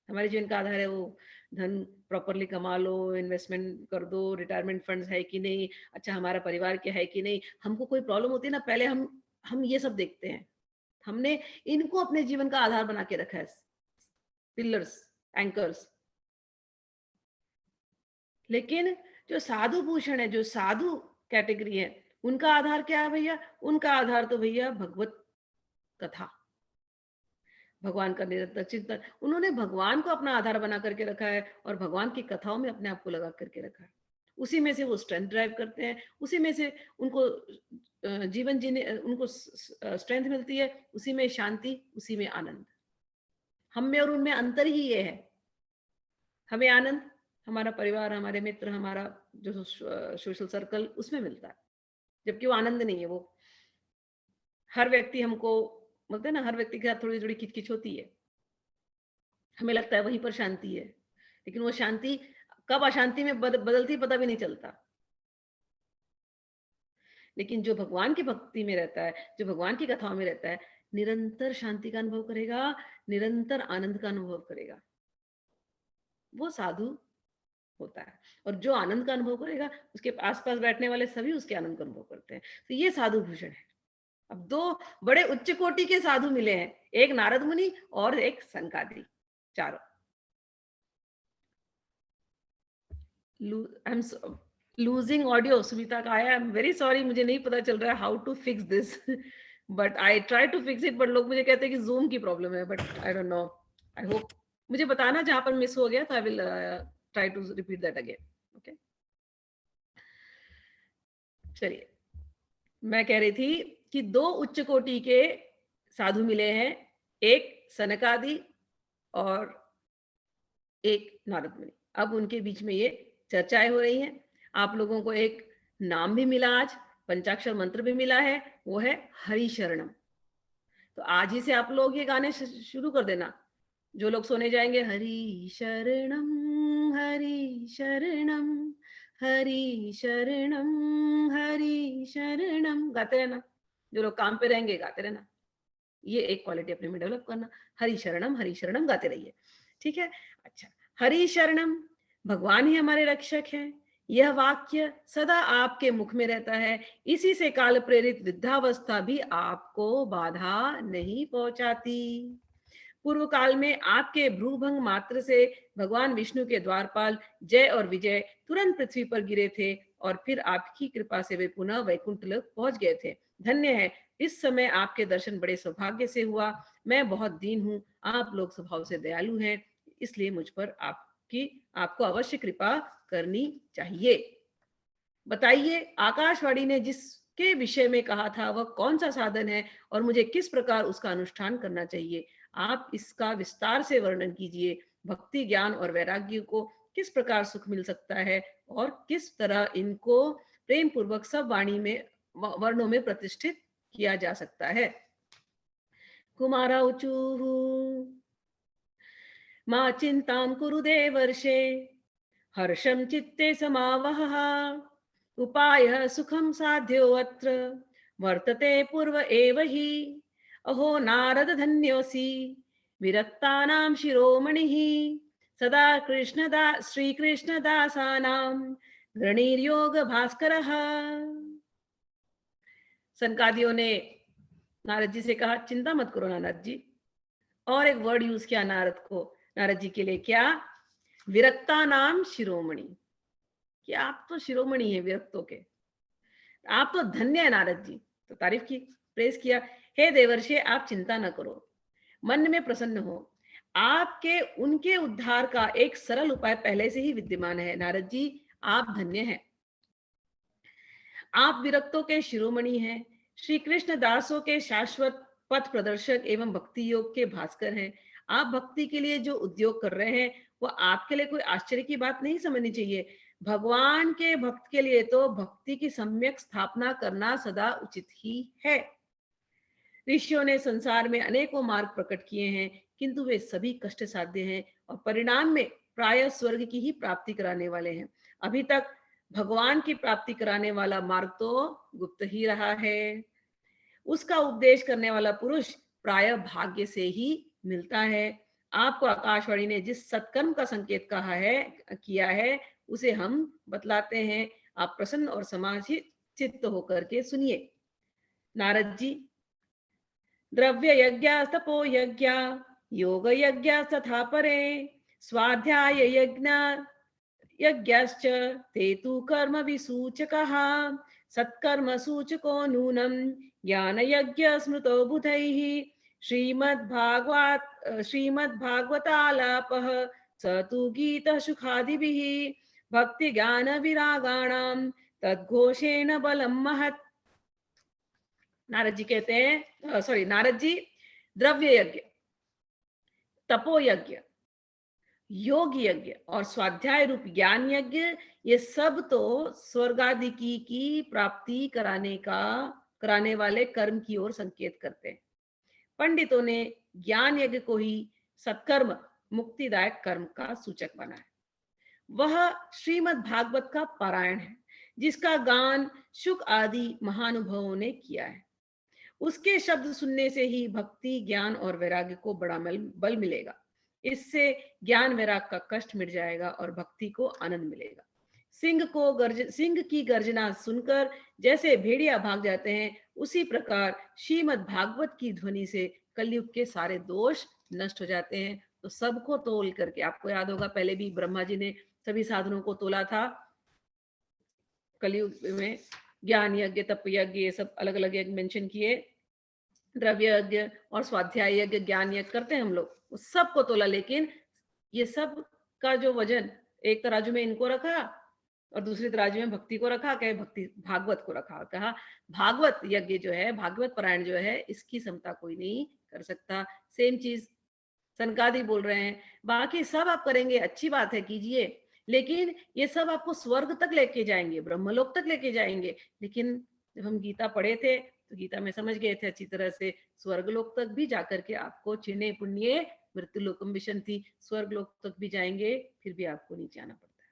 हमारे जीवन का आधार है वो धन प्रॉपरली कमा लो, इन्वेस्टमेंट कर दो, रिटायरमेंट फंड्स है कि नहीं, अच्छा हमारा परिवार क्या है कि नहीं। हमको कोई प्रॉब्लम होती है ना, पहले हम ये सब देखते हैं। हमने इनको अपने जीवन का आधार बना के रखा है, पिलर्स, एंकर्स। लेकिन जो साधु भूषण है, जो साधु कैटेगरी है, उनका आधार क्या है भैया? उनका आधार तो भैया भगवत कथा, भगवान का निरंतर चिंतन। उन्होंने भगवान को अपना आधार बना करके रखा है और भगवान की कथाओं में अपने आप को लगा करके रखा है। उसी में से वो स्ट्रेंथ ड्राइव करते हैं, उसी में से उनको जीवन जीने, उनको स्ट्रेंथ मिलती है, उसी में शांति, उसी में आनंद। हम में और उनमें अंतर ही ये है। हमें आनंद हमारा परिवार, हमारे मित्र, हमारा जो सोशल सर्कल, उसमें मिलता है, जबकि वो आनंद नहीं है। वो हर व्यक्ति, हमको बोलते हैं ना, हर व्यक्ति के साथ थोड़ी थोड़ी किचकिच होती है, हमें लगता है वहीं पर शांति है, लेकिन वो शांति कब अशांति में बदलती पता भी नहीं चलता। लेकिन जो भगवान की भक्ति में रहता है, जो भगवान की कथाओं में रहता है, निरंतर शांति का अनुभव करेगा, निरंतर आनंद का अनुभव करेगा, वो साधु होता है। और जो आनंद का अनुभव करेगा, उसके आसपास बैठने वाले सभी उसके आनंद का अनुभव करते हैं। तो ये साधु भूषण है। अब दो बड़े उच्च कोटि के साधु मिले हैं, एक नारद मुनि और एक सनकादि, चारों। I am losing audio, Sumita का आया, आई एम वेरी सॉरी, मुझे नहीं पता चल रहा है how to fix this, but I try to fix it, but लोग मुझे कहते हैं कि जूम की प्रॉब्लम है, but I don't know. I hope मुझे बताना जहां पर मिस हो गया, तो I will try to repeat that again. Okay, चलिए, मैं कह रही थी कि दो उच्च कोटि के साधु मिले हैं, एक सनकादि और एक नारद मुनि। अब उनके बीच में ये चर्चाएं हो रही हैं। आप लोगों को एक नाम भी मिला आज, पंचाक्षर मंत्र भी मिला है, वो है हरि शरणम। तो आज ही से आप लोग ये गाने शुरू कर देना। जो लोग सोने जाएंगे, हरि शरणम हरि शरणम हरि शरणम हरि शरणम गाते रहना। जो लोग काम पे रहेंगे गाते रहना। ये एक क्वालिटी अपने में डेवलप करना, हरि शरणम गाते रहिए, ठीक है। अच्छा, हरि शरणम, भगवान ही हमारे रक्षक हैं। यह वाक्य सदा आपके मुख में रहता है। इसी से काल प्रेरित वृद्धावस्था भी आपको बाधा नहीं पहुंचाती। पूर्व काल में आपके भ्रूभंग मात्र से भगवान विष्णु के द्वारपाल जय और विजय तुरंत पृथ्वी पर गिरे थे और फिर आपकी कृपा से वे पुनः वैकुंठ लोक पहुंच गए थे। धन्य है, इस समय आपके दर्शन बड़े सौभाग्य से हुआ। मैं बहुत दीन हूँ, आप लोग स्वभाव से दयालु हैं, इसलिए मुझ पर आपको अवश्य कृपा करनी चाहिए। बताइए, आकाशवाणी ने जिसके विषय में कहा था वह कौन सा साधन है और मुझे किस प्रकार उसका अनुष्ठान करना चाहिए। आप इसका विस्तार से वर्णन कीजिए। भक्ति, ज्ञान और वैराग्य को किस प्रकार सुख मिल सकता है और किस तरह इनको प्रेम पूर्वक सब वाणी में वर्णों में प्रतिष्ठित किया जा सकता है। कुमारा ऊचुः मा चिंतां कुरु देवर्षे हर्षं चित्ते समावहः उपायः सुखं साध्यो अत्र वर्तते पूर्व एव हि। अहो नारद धन्योऽसि विरक्तानां शिरोमणिः सदा श्रीकृष्णदासानां गृणीर्योग भास्करः। सनकादियों ने नारद जी से कहा, चिंता मत करो नारद जी। और एक वर्ड यूज किया नारद जी के लिए, क्या? विरक्ता नाम शिरोमणि, कि आप तो शिरोमणि हैं विरक्तों के, आप तो धन्य है नारद जी। तो तारीफ की, प्रेस किया। हे देवर्षि, आप चिंता न करो, मन में प्रसन्न हो। आपके उनके उद्धार का एक सरल उपाय पहले से ही विद्यमान है। नारद जी, आप धन्य हैं, आप विरक्तों के शिरोमणि हैं, श्री कृष्ण दासों के शाश्वत पथ प्रदर्शक एवं भक्ति योग के भास्कर हैं। आप भक्ति के लिए जो उद्योग कर रहे हैं वो आपके लिए कोई आश्चर्य की बात नहीं समझनी चाहिए। भगवान के भक्त के लिए तो भक्ति की सम्यक स्थापना करना सदा उचित ही है। ऋषियों ने संसार में अनेकों मार्ग प्रकट किए हैं, किंतु वे सभी कष्ट साध्य हैं और परिणाम में प्राय स्वर्ग की ही प्राप्ति कराने वाले हैं। अभी तक भगवान की प्राप्ति कराने वाला मार्ग तो गुप्त ही रहा है। उसका उपदेश करने वाला पुरुष प्राय भाग्य से ही मिलता है। आपको आकाशवाणी ने जिस सत्कर्म का संकेत किया है उसे हम बतलाते हैं। आप प्रसन्न और समाहित चित्त होकर के सुनिए। नारद जी, द्रव्य यज्ञ तपो यज्ञ योग यज्ञ तथा परे स्वाध्याय यज्ञ यज्ञश्च ते तु कर्म विसूचकः सत्कर्म सूचको नूनं ज्ञान यज्ञ स्मृतो बुधैः श्रीमद्भागवतालापः स तु गीतः सुखादिभिः भक्ति ज्ञान विरागाणां तद्घोषेण बलं महत्। नारद जी कहते हैं, नारद जी, द्रव्य यज्ञ, तपो यज्ञ, योग यज्ञ और स्वाध्याय रूप ज्ञान यज्ञ, ये सब तो स्वर्गादि की प्राप्ति कराने वाले कर्म की ओर संकेत करते हैं। पंडितों ने ज्ञान यज्ञ को ही सत्कर्म, मुक्तिदायक कर्म का सूचक बना है। वह श्रीमद् भागवत का पारायण है, जिसका गान शुक आदि महानुभवों ने किया है। उसके शब्द सुनने से ही भक्ति, ज्ञान और वैराग्य को बड़ा बल मिलेगा। इससे ज्ञान वैराग का कष्ट मिट जाएगा और भक्ति को आनंद मिलेगा। सिंह की गर्जना सुनकर जैसे भेड़िया भाग जाते हैं, उसी प्रकार श्रीमद् भागवत की ध्वनि से कलयुग के सारे दोष नष्ट हो जाते हैं। तो सबको तोल करके, आपको याद होगा पहले भी ब्रह्मा जी ने सभी साधनों को तोला था। कलयुग में ज्ञान यज्ञ, तप यज्ञ, ये सब अलग अलग यज्ञ मेंशन किए। द्रव्य यज्ञ और स्वाध्याय यज्ञ, ज्ञान यज्ञ करते हैं हम लोग, उस सब को तोला। लेकिन ये सब का जो वजन, एक तराजू में इनको रखा और दूसरी तराजू में भक्ति को रखा, कहे भक्ति भागवत को रखा, कहा भागवत यज्ञ जो है, भागवत पारायण जो है, इसकी समता कोई नहीं कर सकता। सेम चीज सनकादि बोल रहे हैं। बाकी सब आप करेंगे, अच्छी बात है, कीजिए, लेकिन ये सब आपको स्वर्ग तक लेके जाएंगे, ब्रह्मलोक तक लेके जाएंगे। लेकिन जब हम गीता पढ़े थे तो गीता में समझ गए थे अच्छी तरह से, स्वर्गलोक तक भी जाकर के आपको चिन्हे पुण्य मृत्यु लोकम विशंति, स्वर्गलोक तक भी जाएंगे फिर भी आपको नीचे आना पड़ता है।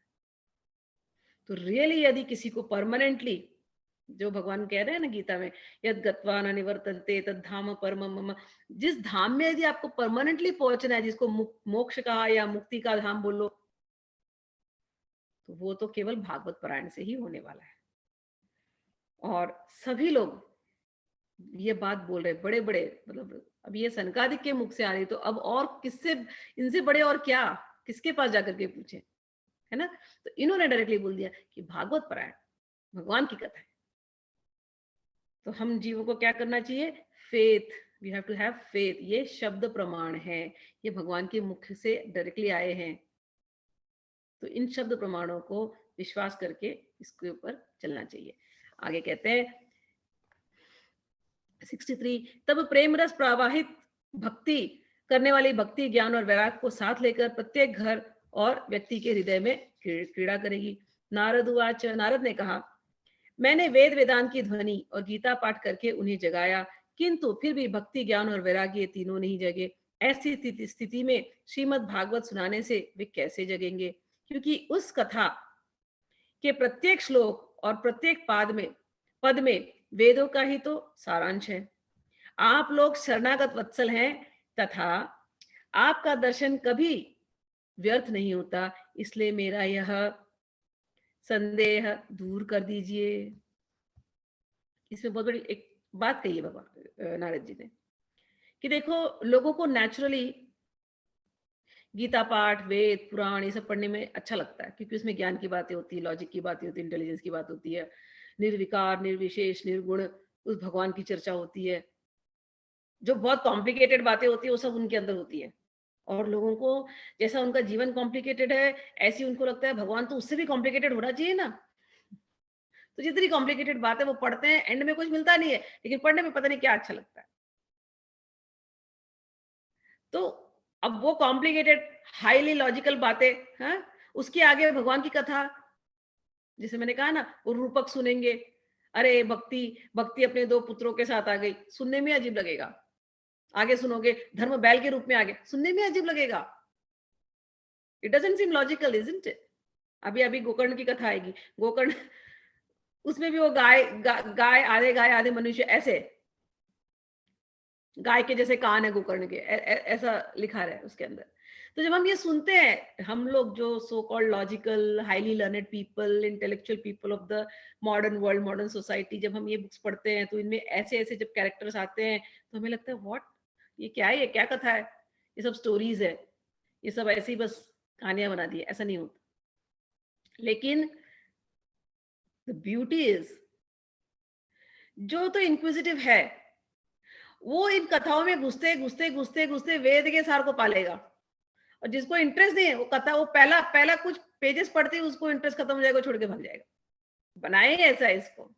तो रियली यदि किसी को परमानेंटली, जो भगवान कह रहे हैं ना गीता में, यद गत्वा न निवर्तन्ते तद धाम परमम मम, जिस धाम में यदि आपको परमानेंटली पहुंचना है, जिसको मोक्ष कहा या मुक्ति का धाम बोलो, तो वो तो केवल भागवत पारायण से ही होने वाला है। और सभी लोग ये बात बोल रहे, बड़े बड़े, मतलब अब ये सनकादिक के मुख से आ रही, तो अब और किससे, इनसे बड़े और क्या, किसके पास जाकर के पूछे, है ना। तो इन्होंने डायरेक्टली बोल दिया कि भागवत पारायण भगवान की कथा है। तो हम जीवों को क्या करना चाहिए? Faith, we have to have faith. ये शब्द प्रमाण है, ये भगवान के मुख से डायरेक्टली आए हैं। तो इन शब्द प्रमाणों को विश्वास करके इसके ऊपर चलना चाहिए। आगे कहते हैं 63, तब प्रेम रस प्रवाहित भक्ति करने वाली भक्ति ज्ञान और वैराग को साथ लेकर प्रत्येक घर और व्यक्ति के हृदय में क्रीड़ा करेगी। नारद उवाच, नारद ने कहा, मैंने वेद वेदांत की ध्वनि और गीता पाठ करके उन्हें जगाया, किंतु फिर भी भक्ति ज्ञान और वैराग्य तीनों नहीं जगे। ऐसी स्थिति में श्रीमद् भागवत सुनाने से वे कैसे जगेंगे? क्योंकि उस कथा के प्रत्येक श्लोक और प्रत्येक पद में वेदों का ही तो सारांश है। आप लोग शरणागत वत्सल हैं तथा आपका दर्शन कभी व्यर्थ नहीं होता, इसलिए मेरा यह संदेह दूर कर दीजिए। इसमें बहुत बड़ी एक बात कही है भगवान नारद जी ने कि देखो, लोगों को नेचुरली गीता पाठ, वेद, पुराण ये सब पढ़ने में अच्छा लगता है, क्योंकि उसमें ज्ञान की बातें होती है, लॉजिक की बातें होती है, इंटेलिजेंस की बात होती है, निर्विकार, निर्विशेष, निर्गुण उस भगवान की चर्चा होती है। जो बहुत कॉम्प्लिकेटेड बातें होती है वो सब उनके अंदर होती है। और लोगों को जैसा उनका जीवन कॉम्प्लिकेटेड है, ऐसी उनको लगता है भगवान तो उससे भी कॉम्प्लिकेटेड होना चाहिए ना। तो जितनी कॉम्प्लिकेटेड बात है वो पढ़ते हैं, एंड में कुछ मिलता नहीं है, लेकिन पढ़ने में पता नहीं क्या अच्छा लगता है। तो अब वो कॉम्प्लिकेटेड हाईली लॉजिकल बातें, हाँ, उसके आगे भगवान की कथा, जैसे मैंने कहा ना, वो रूपक सुनेंगे, अरे भक्ति भक्ति अपने 2 पुत्रों के साथ आ गई, सुनने में अजीब लगेगा। आगे सुनोगे धर्म बैल के रूप में आ गए, सुनने में अजीब लगेगा। It doesn't seam logical, isn't it? अभी गोकर्ण की कथा आएगी, गोकर्ण उसमें भी वो गाय आधे मनुष्य, ऐसे गाय के जैसे कान है गोकर्ण के, ऐसा लिखा है उसके अंदर। तो जब हम ये सुनते हैं, हम लोग जो so called logical, highly learned people, intellectual people of the modern world, modern society, जब हम ये बुक्स पढ़ते हैं तो इनमें ऐसे ऐसे जब कैरेक्टर्स आते हैं तो हमें लगता है व्हाट, ये क्या है, ये क्या कथा है, ये सब स्टोरीज है, ये सब ऐसे ही बस कहानियां बना दी है। ऐसा नहीं होता। लेकिन द ब्यूटी इज, जो तो इंक्विजिटिव है वो इन कथाओं में घुसते वेद के सार को पालेगा। और जिसको इंटरेस्ट नहीं है, वो कथा, वो पहला कुछ पेजेस पढ़ते ही उसको इंटरेस्ट खत्म हो जाएगा, छोड़ के भाग जाएगा। बनाए ऐसा इसको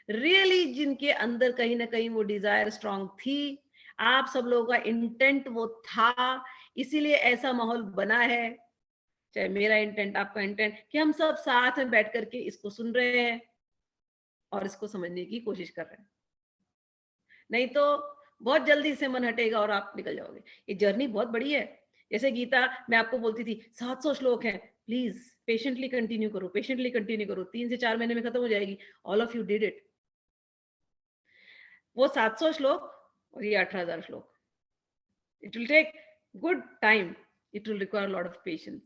रियली, जिनके अंदर कहीं ना कहीं वो डिजायर स्ट्रांग थी, आप सब लोगों का इंटेंट वो था, इसीलिए ऐसा माहौल बना है, चाहे मेरा इंटेंट, आपका इंटेंट, कि हम सब साथ में बैठ करके इसको सुन रहे हैं और इसको समझने की कोशिश कर रहे हैं। नहीं तो बहुत जल्दी से मन हटेगा और आप निकल जाओगे। ये जर्नी बहुत बड़ी है। जैसे गीता मैं आपको बोलती थी 700 श्लोक हैं, प्लीज पेशेंटली कंटिन्यू करो, 3 से 4 महीने में खत्म हो जाएगी। All of you did it. वो 700 श्लोक और ये 18,000 श्लोक, it will take good time, it will require lot of patience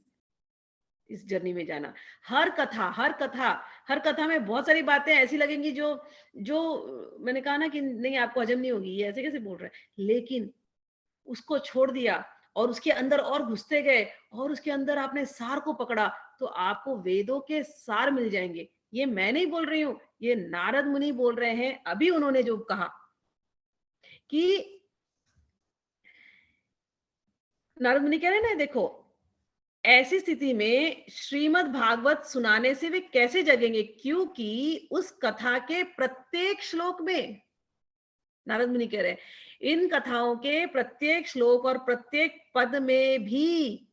इस जर्नी में जाना। हर कथा में बहुत सारी बातें ऐसी लगेंगी जो मैंने कहा ना कि नहीं, आपको हजम नहीं होगी, ये ऐसे कैसे बोल रहे हैं, लेकिन उसको छोड़ दिया और उसके अंदर और घुसते गए और उसके अंदर आपने सार को पकड़ा तो आपको वेदों के सार मिल जाएंगे। ये मैं नहीं बोल रही हूं, ये नारद मुनि बोल रहे हैं। अभी उन्होंने जो कहा कि नारद मुनि कह रहे हैं ना, देखो ऐसी स्थिति में श्रीमद् भागवत सुनाने से वे कैसे जगेंगे, क्योंकि उस कथा के प्रत्येक श्लोक में, नारद मुनि कह रहे हैं, इन कथाओं के प्रत्येक श्लोक और प्रत्येक पद में भी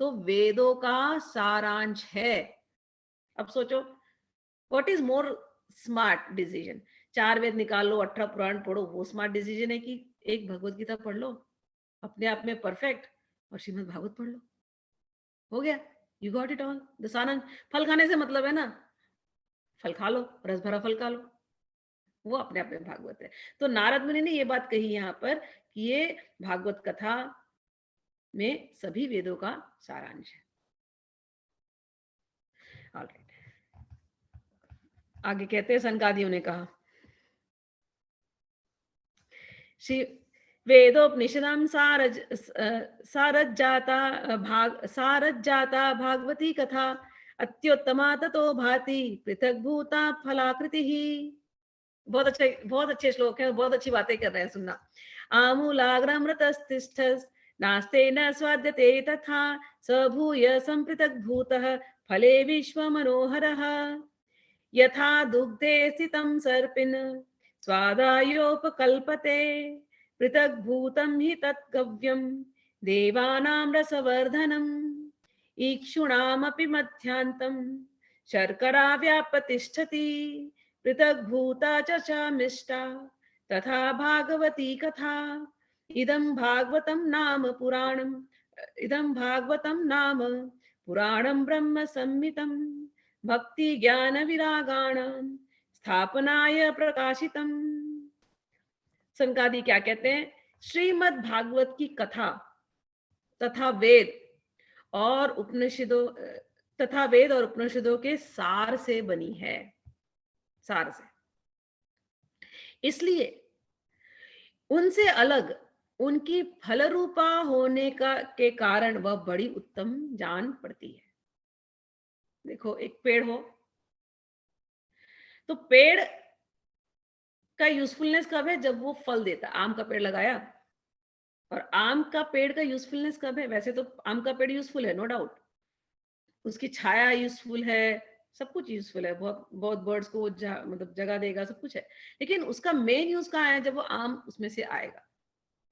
तो वेदों का सारांश है। अब सोचो, what is more smart decision, 4 वेद निकाल लो, 18 पुराण पढ़ो, वो स्मार्ट डिसीजन है कि एक भगवत गीता पढ़ लो अपने आप में परफेक्ट, और श्रीमद् भागवत पढ़ लो, हो गया, यू गॉट इट ऑल। दसानंद फल खाने से मतलब है ना, फल खा लो, रस भरा फल खा लो, वो अपने आप में भागवत है। तो नारद मुनि ने ये बात कही यहाँ पर कि ये भागवत कथा में सभी वेदों का सारांश है। ऑलराइट, आगे कहते हैं सनकादियों ने कहा, श्री वेदोपनिषदां सारज्जाता भागवती कथा अत्युत्तमा ततो भाति पृथक भूता फलाकृतिः। बहुत अच्छे श्लोक है, बहुत अच्छी बातें कर रहे हैं, सुनना। आमूलाग्रमृतस्तिष्ठस् नास्ते न स्वाद्यते तथा स भूय संपृथक भूतः फले विश्व मनोहरः यथा दुग्धे स्थितं सर्पिन् स्वादायोपकल्पते पृथक भूतं हि तत्कव्यं देवानां रसवर्धनम् इक्षुणामपि मध्यान्तं शर्करा व्यापतिष्ठति पृथक भूता च चामिष्टा तथा भागवती कथा इदं भागवतं नाम पुराणं ब्रह्म संहितं भक्ति ज्ञान विरागाणां स्थापनाय प्रकाशितम्। सनकादि क्या कहते हैं? श्रीमद् भागवत की कथा तथा वेद और उपनिषदों के सार से बनी है, सार से। इसलिए उनसे अलग उनकी फलरूपा होने के कारण वह बड़ी उत्तम जान पड़ती है। देखो, एक पेड़ हो तो पेड़ का यूजफुलनेस कब है? जब वो फल देता। आम का पेड़ लगाया, और आम का पेड़ का यूजफुलनेस कब है? वैसे तो आम का पेड़ यूजफुल है, नो डाउट, उसकी छाया यूजफुल है, सब कुछ यूजफुल है, बहुत बहुत बर्ड्स को मतलब जगह देगा, सब कुछ है। लेकिन उसका मेन यूज कहाँ है? जब वो आम उसमें से आएगा,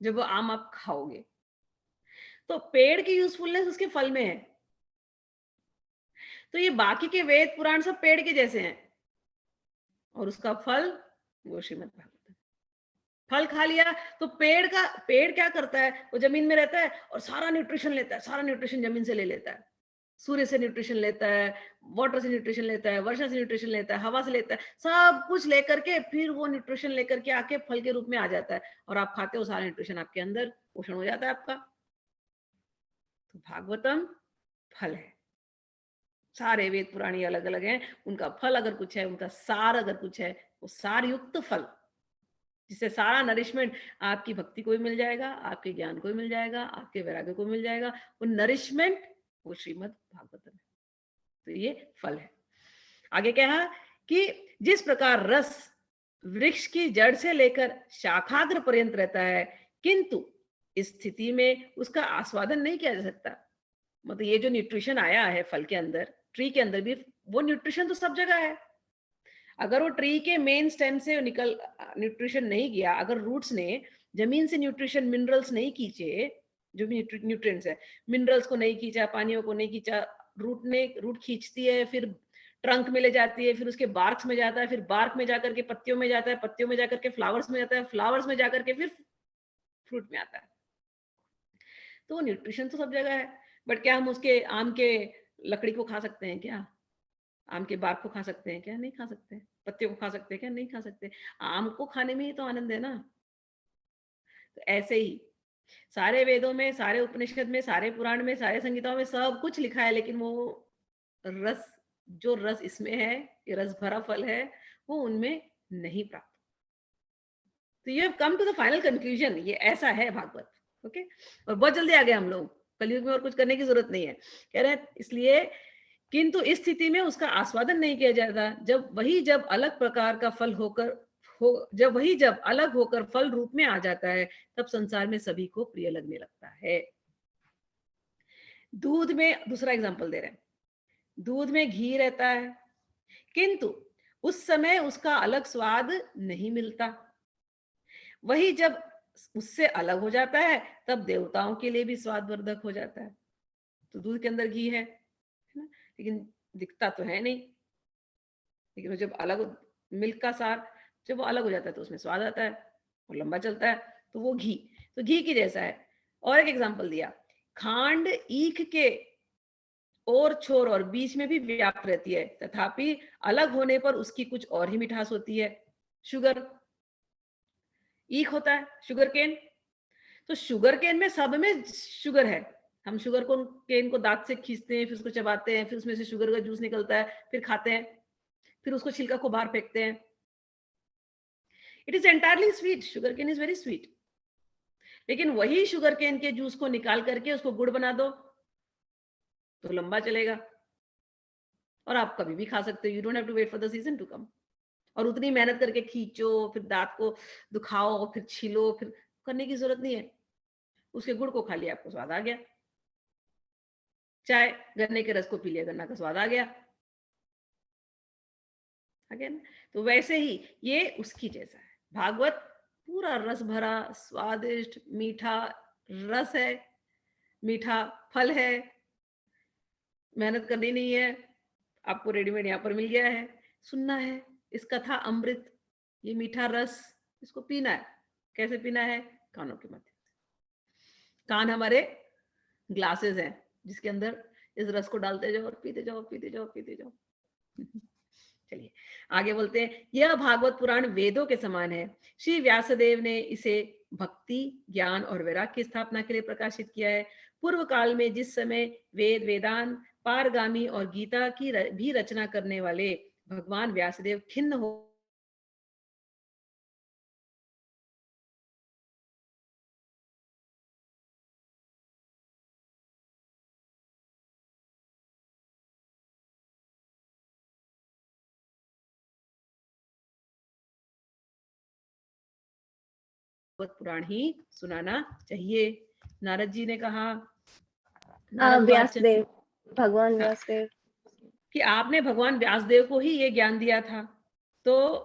जब वो आम आप खाओगे। तो पेड़ की यूजफुलनेस उसके फल में है। तो ये बाकी के वेद पुराण सब पेड़ के जैसे हैं, और उसका फल वो श्रीमद् भागवत। फल खा लिया तो पेड़ क्या करता है? वो जमीन में रहता है और सारा न्यूट्रिशन लेता है, सारा न्यूट्रिशन जमीन से ले लेता है, सूर्य से न्यूट्रिशन लेता है, वाटर से न्यूट्रिशन लेता है, वर्षा से न्यूट्रिशन लेता है, हवा से लेता है, सब कुछ लेकर के फिर वो न्यूट्रिशन लेकर के आके फल के रूप में आ जाता है, और आप खाते हो, सारा न्यूट्रिशन आपके अंदर पोषण हो जाता है आपका। तो भागवतम फल है। सारे वेद पुराणी अलग अलग हैं, उनका फल अगर कुछ है, उनका सार अगर कुछ है, वो सार युक्त फल, जिससे सारा नरिशमेंट आपकी भक्ति को भी मिल जाएगा, आपके ज्ञान को भी मिल जाएगा, आपके वैराग्य को मिल जाएगा। वो नरिशमेंट वो श्रीमद् भागवतम है। तो ये फल है। आगे क्या है कि जिस प्रकार रस वृक्ष की जड़ से लेकर शाखाग्र पर्यंत रहता है, किंतु इस स्थिति में उसका आस्वादन नहीं किया जा सकता। मतलब ये जो न्यूट्रिशन आया है फल के अंदर, ट्री के अंदर भी वो न्यूट्रिशन तो सब जगह है। अगर वो ट्री के मेन स्टेम से निकल न्यूट्रिशन नहीं गया, अगर रूट्स ने जमीन से न्यूट्रिशन मिनरल्स नहीं खींचे, जो भी न्यूट्रिएंट्स है, मिनरल्स को नहीं खींचा, पानियों को नहीं खींचा, रूट खींचती है, फिर ट्रंक में ले जाती है, फिर उसके बार्क्स में जाता है, फिर बार्क में जाकर के पत्तियों में जाता है, पत्तियों में जाकर के फ्लावर्स में जाता है, फ्लावर्स में जाकर के फिर फ्रूट में आता है। तो न्यूट्रिशन तो सब जगह है। बट क्या हम उसके आम के लकड़ी को खा सकते हैं क्या? आम के बाग को खा सकते हैं क्या? नहीं खा सकते। पत्तियों को खा सकते हैं क्या? नहीं खा सकते। आम को खाने में ही तो आनंद है ना। तो ऐसे ही सारे वेदों में, सारे उपनिषद में, सारे पुराण में, सारे संगीताओं में सब कुछ लिखा है, लेकिन वो रस, जो रस इसमें है, ये रस भरा फल है, वो उनमें नहीं प्राप्त। तो you have come to the final conclusion, ये ऐसा है भागवत। ओके, और बहुत जल्दी आ गए हम लोग, कलयुग में और कुछ करने की जरूरत नहीं है, कह रहे हैं। इसलिए किंतु इस स्थिति में उसका आस्वादन नहीं किया जाता। जब अलग प्रकार का फल जब अलग होकर फल रूप में आ जाता है, तब संसार में सभी को प्रिय लगने लगता है। दूध में, दूसरा एग्जांपल दे रहे हैं, दूध में घी रहता है, किंतु उस समय उसका अलग स्वाद नहीं मिलता। वही जब उससे अलग हो जाता है, तब देवताओं के लिए भी स्वादवर्धक हो जाता है। तो दूध के अंदर घी है ना, लेकिन दिखता तो है नहीं। लेकिन जब अलग मिल्क का सार, जब वो अलग हो जाता है तो उसमें स्वाद आता है और लंबा चलता है, तो वो घी, तो घी की जैसा है। और एक एग्जाम्पल दिया, खांड ईख के और छोर और बीच में भी व्याप्त रहती है, तथापि अलग होने पर उसकी कुछ और ही मिठास होती है। शुगर, ईख होता है शुगर केन, तो शुगर केन में सब में शुगर है। हम शुगर को केन को दांत से खींचते हैं, फिर उसको चबाते हैं, फिर उसमें से शुगर का जूस निकलता है, फिर खाते हैं, फिर उसको छिलका को बाहर फेंकते हैं। It is entirely sweet, sugar cane is very sweet. लेकिन वही शुगर केन के जूस को निकाल करके उसको गुड़ बना दो तो लंबा चलेगा और आप कभी भी खा सकते हो। You don't have to wait for the season to come. और उतनी मेहनत करके खींचो, फिर दांत को दुखाओ, फिर छीलो, फिर करने की जरूरत नहीं है। उसके गुड़ को खा लिया, आपको स्वाद आ गया। चाय, गन्ने के रस को पी लिया, गन्ना का स्वाद आ गया। अगेन, तो वैसे ही ये उसकी जैसा है। भागवत पूरा रस भरा, स्वादिष्ट, मीठा रस है, मीठा फल है, मेहनत करनी नहीं है, आपको रेडीमेड यहाँ पर मिल गया है। सुनना है इस कथा अमृत, ये मीठा रस, इसको पीना है। कैसे पीना है? कानों के माध्यम से। कान हमारे ग्लासेस हैं जिसके अंदर इस रस को डालते जाओ और पीते जाओ, पीते जाओ, पीते जाओ। चलिए आगे बोलते हैं। यह भागवत पुराण वेदों के समान है। श्री व्यासदेव ने इसे भक्ति, ज्ञान और वैराग्य की स्थापना के लिए प्रकाशित किया है। पूर्व काल में जिस समय वेद, वेदांत, पारगामी और गीता की भी रचना करने वाले भगवान व्यासदेव खिन्न हो पुराण ही सुनाना चाहिए। नारद जी ने कहा, नारद व्यासदेव, भगवान हाँ, व्यासदेव कि आपने भगवान व्यासदेव को ही ये ज्ञान दिया था। तो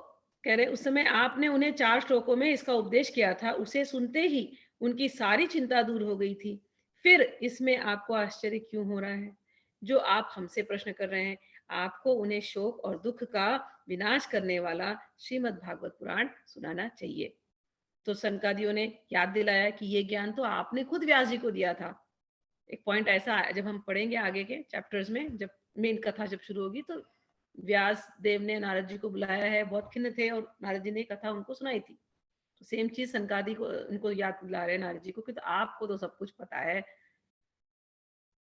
कह रहे उस समय आपने उन्हें 4 श्लोकों में इसका उपदेश किया था। उसे सुनते ही उनकी सारी चिंता दूर हो गई थी। फिर इसमें आपको आश्चर्य क्यों हो रहा है? जो आप हमसे प्रश्न कर रहे हैं, आपको उन्हें शोक और दुख का विनाश करने वाला श्रीमद् भागवत पुराण सुनाना चाहिए। तो सनकादियों ने याद दिलाया कि ये ज्ञान तो आपने खुद व्यास जी को दिया था। एक पॉइंट ऐसा जब हम पढ़ेंगे आगे के चैप्टर्स में, जब मेन कथा जब शुरू होगी, तो व्यास देव ने नारद जी को बुलाया है, बहुत खिन्न थे और नारद जी ने कथा उनको सुनाई थी। तो सेम चीज सनकादि को उनको याद दिला रहे हैं नारद जी को कि तो आपको तो सब कुछ पता है,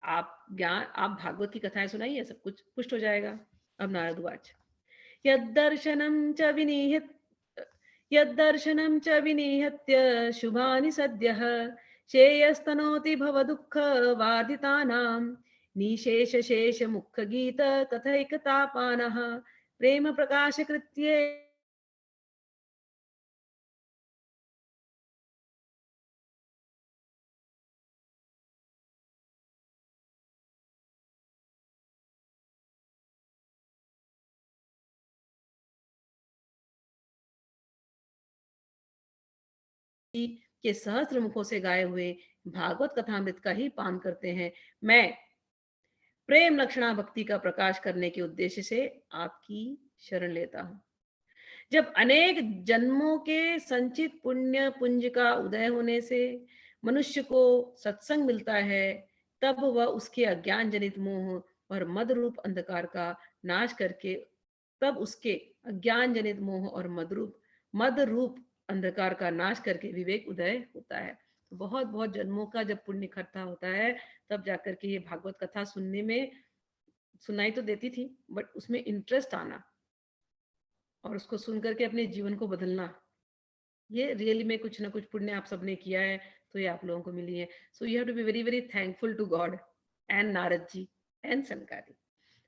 आप ज्ञान, आप भागवत की कथाएं सुनाइए, सब कुछ पुष्ट हो जाएगा। अब नारद वाच, यद्दर्शनं च विनिहित यद्दर्शनं च विनिहत्य शुभानि सद्यः श्रेयस्तनोति भवदुःखवादितानां निशेषशेषमुखगीत कथैकतापानः प्रेम प्रकाशकृत्ये के सहस्त्र मुखों से गाए हुए भागवत कथामृत का ही पान करते हैं। मैं प्रेम लक्षणा भक्ति का प्रकाश करने के उद्देश्य से आपकी शरण लेता हूँ। जब अनेक जन्मों के संचित पुण्य पुंज का उदय होने से मनुष्य को सत्संग मिलता है, तब वह उसके अज्ञान जनित मोह और मद रूप अंधकार का नाश करके तब उसके अज्ञान जनित मोह और मद रूप अंधकार का नाश करके विवेक उदय होता है। तो बहुत बहुत जन्मों का जब पुण्य इकट्ठा होता है, तब जाकर के ये भागवत कथा सुनने में सुनाई तो देती थी, बट उसमें इंटरेस्ट आना और उसको सुन करके अपने जीवन को बदलना, ये रियली में कुछ ना कुछ पुण्य आप सबने किया है, तो ये आप लोगों को मिली है। So you have to be very very thankful to God and Narad ji and Sanakadi.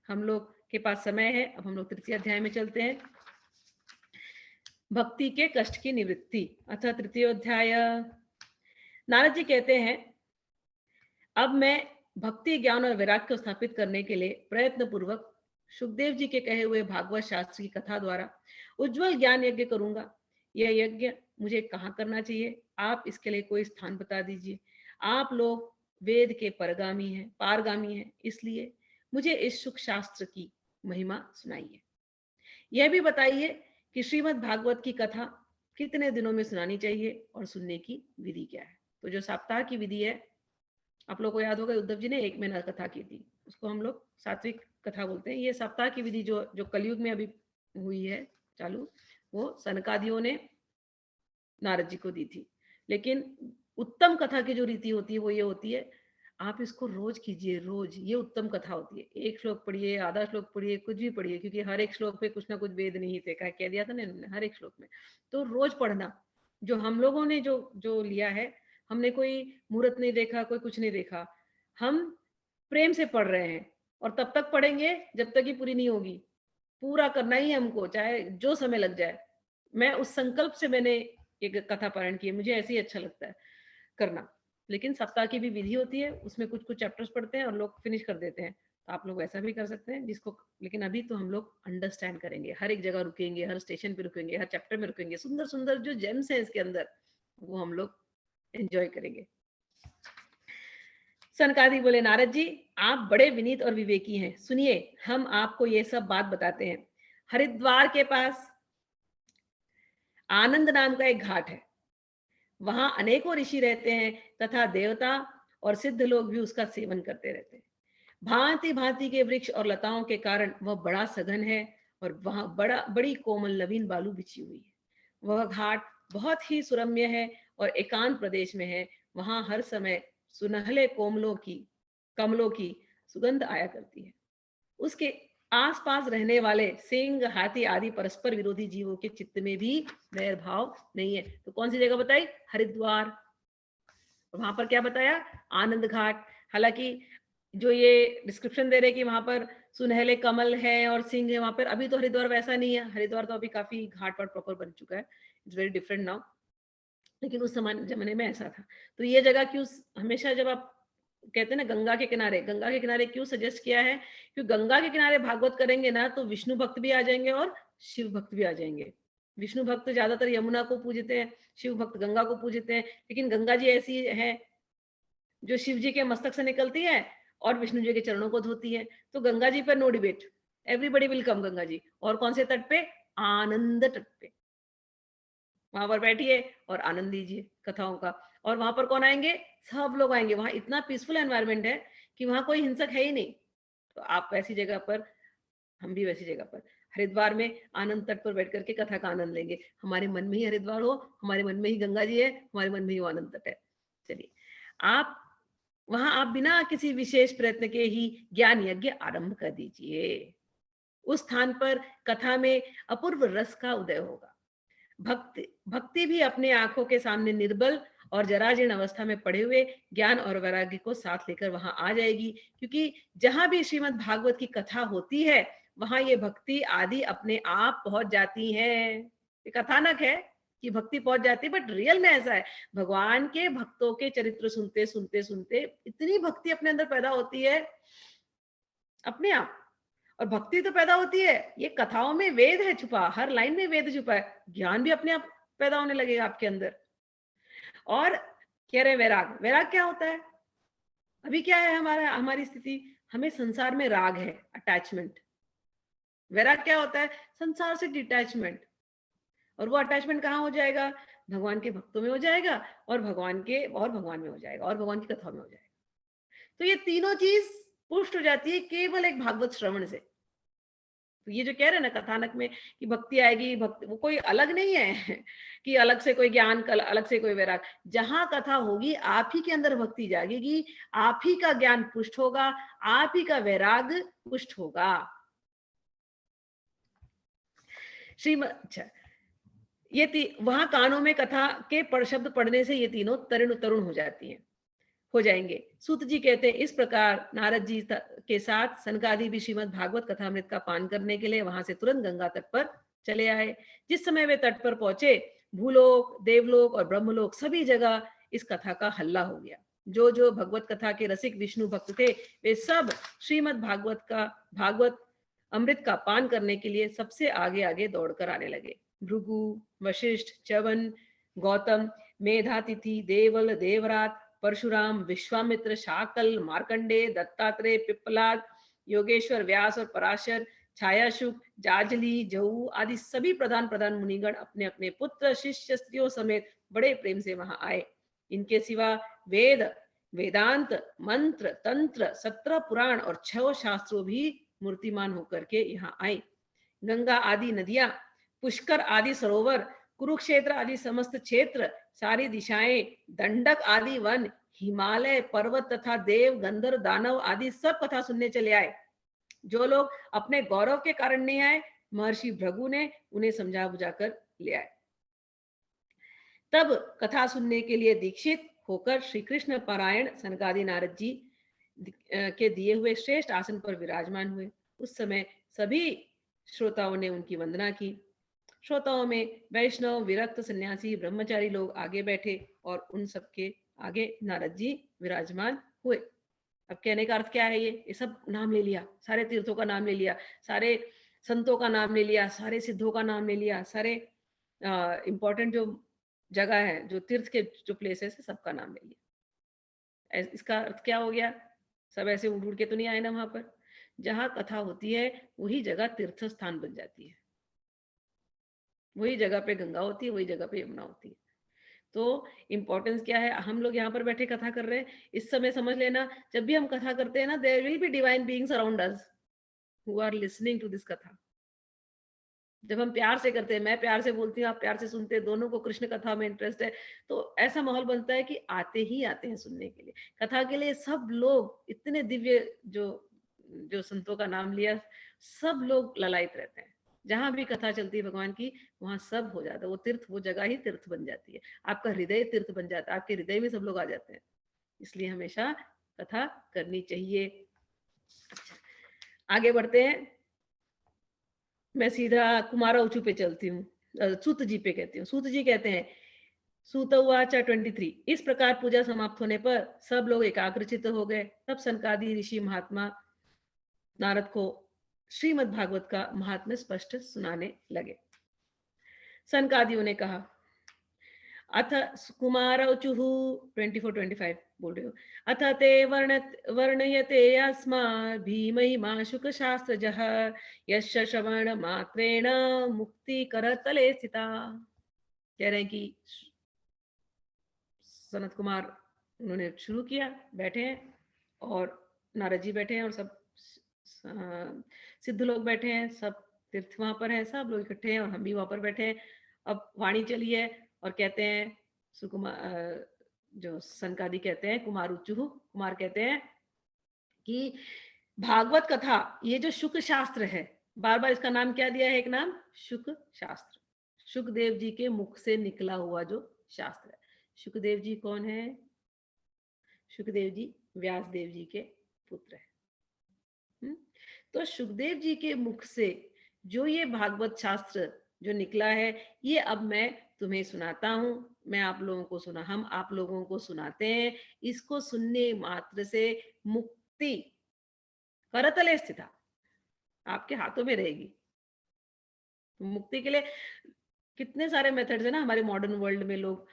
हम लोग के पास समय है, अब हम लोग तृतीय अध्याय में चलते हैं। भक्ति के कष्ट की निवृत्ति, अतः तृतीय अध्याय। नारद जी कहते हैं, अब मैं भक्ति, ज्ञान और वैराग्य को स्थापित करने के लिए प्रयत्न पूर्वक सुखदेव जी के कहे हुए भागवत शास्त्र की कथा द्वारा उज्जवल ज्ञान यज्ञ करूंगा। यह यज्ञ मुझे कहाँ करना चाहिए? आप इसके लिए कोई स्थान बता दीजिए। आप लोग वेद के पारगामी हैं, इसलिए मुझे इस सुख शास्त्र की महिमा सुनाइए। यह भी बताइए कि श्रीमद् भागवत की कथा कितने दिनों में सुनानी चाहिए और सुनने की विधि क्या है। तो जो सप्ताह की विधि है, आप लोगों को याद होगा उद्धव जी ने 1 महीना कथा की थी, उसको हम लोग सात्विक कथा बोलते हैं। ये सप्ताह की विधि जो जो कलयुग में अभी हुई है चालू, वो सनकादियों ने नारद जी को दी थी। लेकिन उत्तम कथा की जो रीति होती है वो ये होती है, आप इसको रोज कीजिए, रोज। ये उत्तम कथा होती है। 1 श्लोक पढ़िए, आधा श्लोक पढ़िए, कुछ भी पढ़िए, क्योंकि हर एक श्लोक पे कुछ ना कुछ वेद निहित है, कह दिया था ना इन्होंने, हर एक श्लोक में। तो रोज पढ़ना। जो हम लोगों ने जो जो लिया है, हमने कोई मुहूर्त नहीं देखा, कोई कुछ नहीं देखा, हम प्रेम से पढ़ रहे हैं और तब तक पढ़ेंगे जब तक ही पूरी नहीं होगी। पूरा करना ही है हमको, चाहे जो समय लग जाए। मैं उस संकल्प से मैंने एक कथा पारायण की है, मुझे ऐसे ही अच्छा लगता है करना। लेकिन सप्ताह की भी विधि होती है, उसमें कुछ कुछ चैप्टर्स पढ़ते हैं और लोग फिनिश कर देते हैं। तो आप लोग वैसा भी कर सकते हैं जिसको, लेकिन अभी तो हम लोग अंडरस्टैंड करेंगे, हर एक जगह रुकेंगे, हर स्टेशन पे रुकेंगे, हर चैप्टर में रुकेंगे, सुंदर सुंदर जो जेम्स हैं इसके अंदर, वो हम लोग एंजॉय करेंगे। सनकादि बोले, नारद जी आप बड़े विनीत और विवेकी हैं, सुनिए हम आपको ये सब बात बताते हैं। हरिद्वार के पास आनंद नाम का एक घाट है, वहां अनेकों ऋषि रहते हैं तथा देवता और सिद्ध लोग भी उसका सेवन करते रहते हैं। भांति भांति के वृक्ष और लताओं के कारण वह बड़ा सघन है और वहां बड़ी कोमल नवीन बालू बिछी हुई है। वह घाट बहुत ही सुरम्य है और एकांत प्रदेश में है। वहां हर समय सुनहले कमलों की सुगंध आया करती है। उसके आसपास रहने वाले सिंह, हाथी आदि परस्पर विरोधी जीवों के चित्त में भी वैर भाव नहीं है। तो कौन सी जगह बताई? हरिद्वार। वहां पर क्या बताया? आनंद घाट। हालांकि जो ये डिस्क्रिप्शन दे रहे कि वहां पर सुनहले कमल है और सिंह है, वहां पर अभी तो हरिद्वार वैसा नहीं है। हरिद्वार तो अभी काफी घाट पर प्रॉपर बन चुका है, इट्स वेरी डिफरेंट नाउ। लेकिन उस जमाने में ऐसा था। तो ये जगह क्यों हमेशा, जब आप कहते हैं ना गंगा के किनारे क्यों सजेस्ट किया है? क्योंकि गंगा के किनारे भागवत करेंगे ना तो विष्णु भक्त भी आ जाएंगे और शिव भक्त भी आ जाएंगे। विष्णु भक्त ज्यादातर यमुना को पूजते हैं, शिव भक्त गंगा को पूजते हैं। लेकिन गंगा जी ऐसी है जो शिव जी के मस्तक से निकलती है और विष्णु जी के चरणों को धोती है। तो गंगा जी पर no debate, everybody will come Ganga ji. और कौन से तट पे? आनंद तट पे। वहां पर बैठिए और आनंद लीजिए कथाओं का। और वहां पर कौन आएंगे? सब लोग आएंगे। वहां इतना पीसफुल एनवायरनमेंट है कि वहां कोई हिंसक है ही नहीं। तो आप वैसी जगह पर, हम भी वैसी जगह पर हरिद्वार में आनंद तट पर बैठ करके कथा का आनंद लेंगे। हमारे मन में ही हरिद्वार हो, हमारे मन में ही गंगा जी है, हमारे मन में ही वो आनंद तट है। चलिए, आप वहां आप बिना किसी विशेष प्रयत्न के ही ज्ञान यज्ञ आरंभ कर दीजिए। उस स्थान पर कथा में अपूर्व रस का उदय होगा। भक्ति भी अपने आंखों के सामने निर्बल और जराजीर्ण अवस्था में पड़े हुए ज्ञान और वैराग्य को साथ लेकर वहां आ जाएगी। क्योंकि जहां भी श्रीमद् भागवत की कथा होती है वहां ये भक्ति आदि अपने आप पहुंच जाती है। ये कथानक है कि भक्ति पहुंच जाती है, बट रियल में ऐसा है। भगवान के भक्तों के चरित्र सुनते सुनते सुनते इतनी भक्ति अपने अंदर पैदा होती है अपने आप। और भक्ति तो पैदा होती है, ये कथाओं में वेद है छुपा, हर लाइन में वेद छुपा है। ज्ञान भी अपने आप पैदा होने लगेगा आपके अंदर। और कह रहे वैराग, वैराग क्या होता है? अभी क्या है हमारी स्थिति? हमें संसार में राग है, अटैचमेंट। वैराग क्या होता है? संसार से डिटैचमेंट। और वो अटैचमेंट कहाँ हो जाएगा? भगवान के भक्तों में हो जाएगा और भगवान में हो जाएगा और भगवान की कथाओं में हो जाएगा। तो ये तीनों चीज पुष्ट हो जाती है केवल एक भागवत श्रवण से। तो ये जो कह रहे हैं ना कथानक में कि भक्ति आएगी, भक्ति वो कोई अलग नहीं है कि अलग से कोई ज्ञान, अलग से कोई वैराग। जहां कथा होगी आप ही के अंदर भक्ति जागेगी, आप ही का ज्ञान पुष्ट होगा, आप ही का वैराग पुष्ट होगा। अच्छा, वहां कानों में कथा के शब्द पढ़ने से ये तीनों तरुण हो जाएंगे। सूत जी कहते हैं, इस प्रकार नारद जी के साथ सनकादि भी श्रीमद् भागवत कथामृत का पान करने के लिए वहां से तुरंत गंगा तट पर चले आए। जिस समय वे तट पर पहुंचे, भूलोक, देवलोक और ब्रह्मलोक सभी जगह इस कथा का हल्ला हो गया। जो जो भगवत कथा के रसिक विष्णु भक्त थे वे सब श्रीमद् भागवत अमृत का पान करने के लिए सबसे आगे आगे दौड़कर आने लगे। भृगु, वशिष्ठ, च्यवन, गौतम, मेधातिथि, देवल, देवरात, परशुराम, विश्वामित्र, शाकल, मार्कंडे, दत्तात्रेय, पिप्पलाद, योगेश्वर, व्यास और पराशर छायाशुक, जाजली, जऊ आदि सभी प्रधान प्रधान मुनिगण अपने अपने पुत्र, शिष्य, स्त्रियों समेत बड़े प्रेम से वहां आए। इनके सिवा वेद, वेदांत, मंत्र, तंत्र, 17 पुराण और 6 शास्त्रों भी मूर्तिमान होकर के यहाँ आए। गंगा आदि नदियां, पुष्कर आदि सरोवर, कुरुक्षेत्र आदि समस्त क्षेत्र, सारी दिशाएं, दंडक आदि वन, हिमालय पर्वत तथा देव, गंधर्व, दानव आदि सब कथा सुनने चले आए। जो लोग अपने गौरव के कारण नहीं आए, महर्षि भृगु ने उन्हें समझा बुझाकर ले आए। तब कथा सुनने के लिए दीक्षित होकर श्री कृष्ण पारायण सनकादि नारद जी के दिए हुए श्रेष्ठ आसन पर विराजमान हुए। उस समय सभी श्रोताओं ने उनकी वंदना की। श्रोताओं में वैष्णव, विरक्त, सन्यासी, ब्रह्मचारी लोग आगे बैठे और उन सबके आगे नारद जी विराजमान हुए। अब कहने का अर्थ क्या है? ये सब नाम ले लिया, सारे तीर्थों का नाम ले लिया, सारे संतों का नाम ले लिया, सारे सिद्धों का नाम ले लिया, सारे इंपॉर्टेंट जो जगह है, जो तीर्थ के जो प्लेसेस है, सबका नाम ले लिया। इसका अर्थ क्या हो गया? सब ऐसे उड़ उड़ के तो नहीं आए ना वहां पर। जहां कथा होती है वही जगह तीर्थ स्थान बन जाती है, वही जगह पे गंगा होती है, वही जगह पे यमुना होती है। तो इम्पोर्टेंस क्या है? हम लोग यहाँ पर बैठे कथा कर रहे हैं, इस समय समझ लेना, जब भी हम कथा करते हैं ना, there will be divine beings around us who are listening to this katha. जब हम प्यार से करते हैं, मैं प्यार से बोलती हूँ, आप प्यार से सुनते हैं, दोनों को कृष्ण कथा में इंटरेस्ट है, तो ऐसा माहौल बनता है कि आते ही आते हैं सुनने के लिए। कथा के लिए सब लोग इतने दिव्य, जो जो संतों का नाम लिया, सब लोग ललायत रहते हैं। जहां भी कथा चलती है भगवान की, वहां सब हो जाता है, वो तीर्थ, वो जगह ही तीर्थ बन जाती है। आपका हृदय तीर्थ बन जाता है, आपके हृदय में सब लोग आ जाते हैं। इसलिए हमेशा कथा करनी चाहिए। अच्छा, आगे बढ़ते हैं। मैं सीधा कुमार ऊचू पे चलती हूँ, सूत जी पे कहती हूँ। सूत जी कहते हैं, सूत उवाच 23, इस प्रकार पूजा समाप्त होने पर सब लोग एकाग्रचित्त हो गए। तब सनकादि ऋषि महात्मा नारद को श्रीमद् भागवत का महात्म्य स्पष्ट सुनाने लगे। सनकादियों ने कहा, अथ कुमारौचुः 24-25 बोल रहे हो, अथ ते वर्णयते अस्माभिमहिमा शुकशास्त्रजः यस्य श्रवण मात्रेण मुक्ति करतले स्थिता। कह रहे हैं कि सनत कुमार उन्होंने शुरू किया, बैठे हैं, और नारद जी बैठे हैं, और सब सिद्ध लोग बैठे हैं, सब तीर्थ वहां पर हैं, सब लोग इकट्ठे हैं, और हम भी वहां पर बैठे हैं। अब वाणी चली है और कहते हैं, सुकुमार जो सनकादि कहते हैं, कुमार उच्चुहु, कुमार कहते हैं कि भागवत कथा, ये जो शुक शास्त्र है, बार बार इसका नाम क्या दिया है? एक नाम शुक शास्त्र, शुकदेव जी के मुख से निकला हुआ जो शास्त्र है। शुकदेव जी कौन है? शुकदेव जी व्यास देव जी के पुत्र है। तो शुकदेव जी के मुख से जो ये भागवत शास्त्र जो निकला है, ये अब मैं तुम्हें सुनाता हूं। मैं आप लोगों को हम आप लोगों को सुनाते हैं। इसको सुनने मात्र से मुक्ति करतले स्थिता, आपके हाथों में रहेगी। मुक्ति के लिए कितने सारे मेथड्स है ना हमारे मॉडर्न वर्ल्ड में। लोग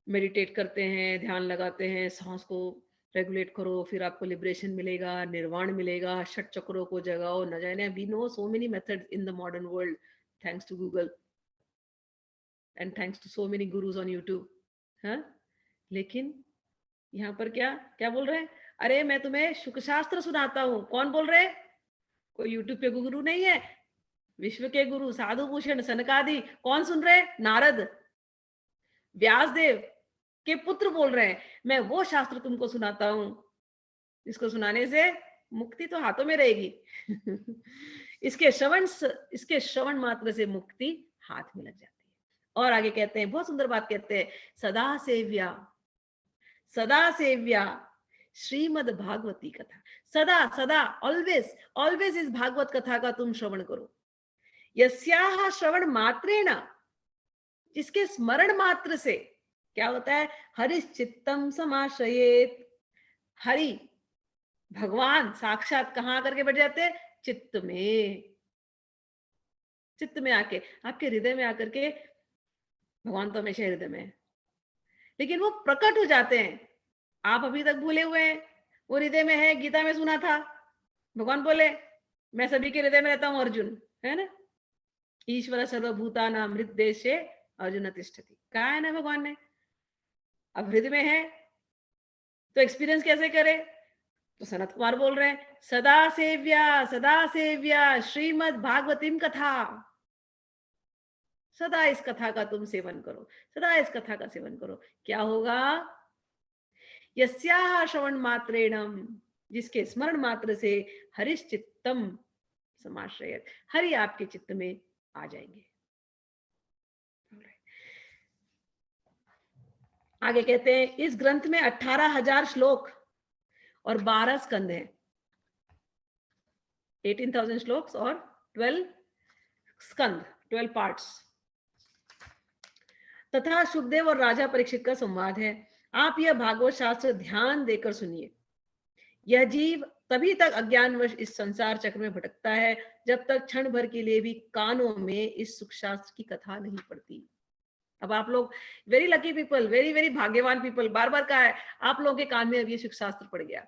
मेडिटेट करते हैं, ध्यान लगाते हैं, सांस को रेगुलेट करो, फिर आपको लिबरेशन मिलेगा, निर्वाण मिलेगा, षट चक्रों को जगाओ, न जाने। We know so many methods in the modern world, thanks to Google and thanks to so many gurus on YouTube. हाँ, लेकिन यहाँ पर क्या क्या बोल रहे हैं? अरे मैं तुम्हें शुक शास्त्र सुनाता हूँ। कौन बोल रहे? कोई यूट्यूब पे गुरु नहीं है, विश्व के गुरु साधु भूषण सनकादि। कौन सुन रहे? नारद, व्यासदेव के पुत्र बोल रहे हैं, मैं वो शास्त्र तुमको सुनाता हूं, इसको सुनाने से मुक्ति तो हाथों में रहेगी। इसके श्रवण मात्र से मुक्ति हाथ में लग जाती है। और आगे कहते हैं, बहुत सुंदर बात कहते हैं, सदा सेव्या श्रीमद् भागवती कथा। सदा सदा ऑलवेज ऑलवेज इस भागवत कथा का तुम श्रवण करो। यस्याह श्रवण मात्रेण, जिसके स्मरण मात्र से क्या होता है? हरिश्चित्तम समाश्रयेत। हरि भगवान साक्षात कहां आकर के बैठ जाते हैं? चित्त में। चित्त में आके, आपके हृदय में आकर के, भगवान तो हमेशा हृदय में है, लेकिन वो प्रकट हो जाते हैं। आप अभी तक भूले हुए हैं, वो हृदय में है। गीता में सुना था, भगवान बोले मैं सभी के हृदय में रहता हूँ अर्जुन, है ना। ईश्वर सर्वभूतानां हृदयेशे अर्जुन तिष्ठति, कहा है ना भगवान ने। अब हृदय में है तो एक्सपीरियंस कैसे करे? तो सनत कुमार बोल रहे हैं, सदा सेव्या श्रीमद् भागवतीम कथा, सदा इस कथा का तुम सेवन करो, सदा इस कथा का सेवन करो। क्या होगा? यस्याः श्रवण मात्रेण, जिसके स्मरण मात्र से हरिश्चित्तम समाश्रयत, हरि आपके चित्त में आ जाएंगे। आगे कहते हैं, इस ग्रंथ में 18,000 श्लोक और 12 स्कंद हैं। 18,000 श्लोक्स और 12 स्कंद, 12 पार्ट्स। तथा सुखदेव और राजा परीक्षित का संवाद है। आप यह भागवत शास्त्र ध्यान देकर सुनिए। यह जीव तभी तक अज्ञानवश इस संसार चक्र में भटकता है जब तक क्षण भर के लिए भी कानों में इस सुख शास्त्र की कथा नहीं पड़ती। अब आप लोग very lucky people, very very भाग्यवान पीपल, बार बार कहा है, आप लोगों के कान में अब ये सुख शास्त्र पड़ गया।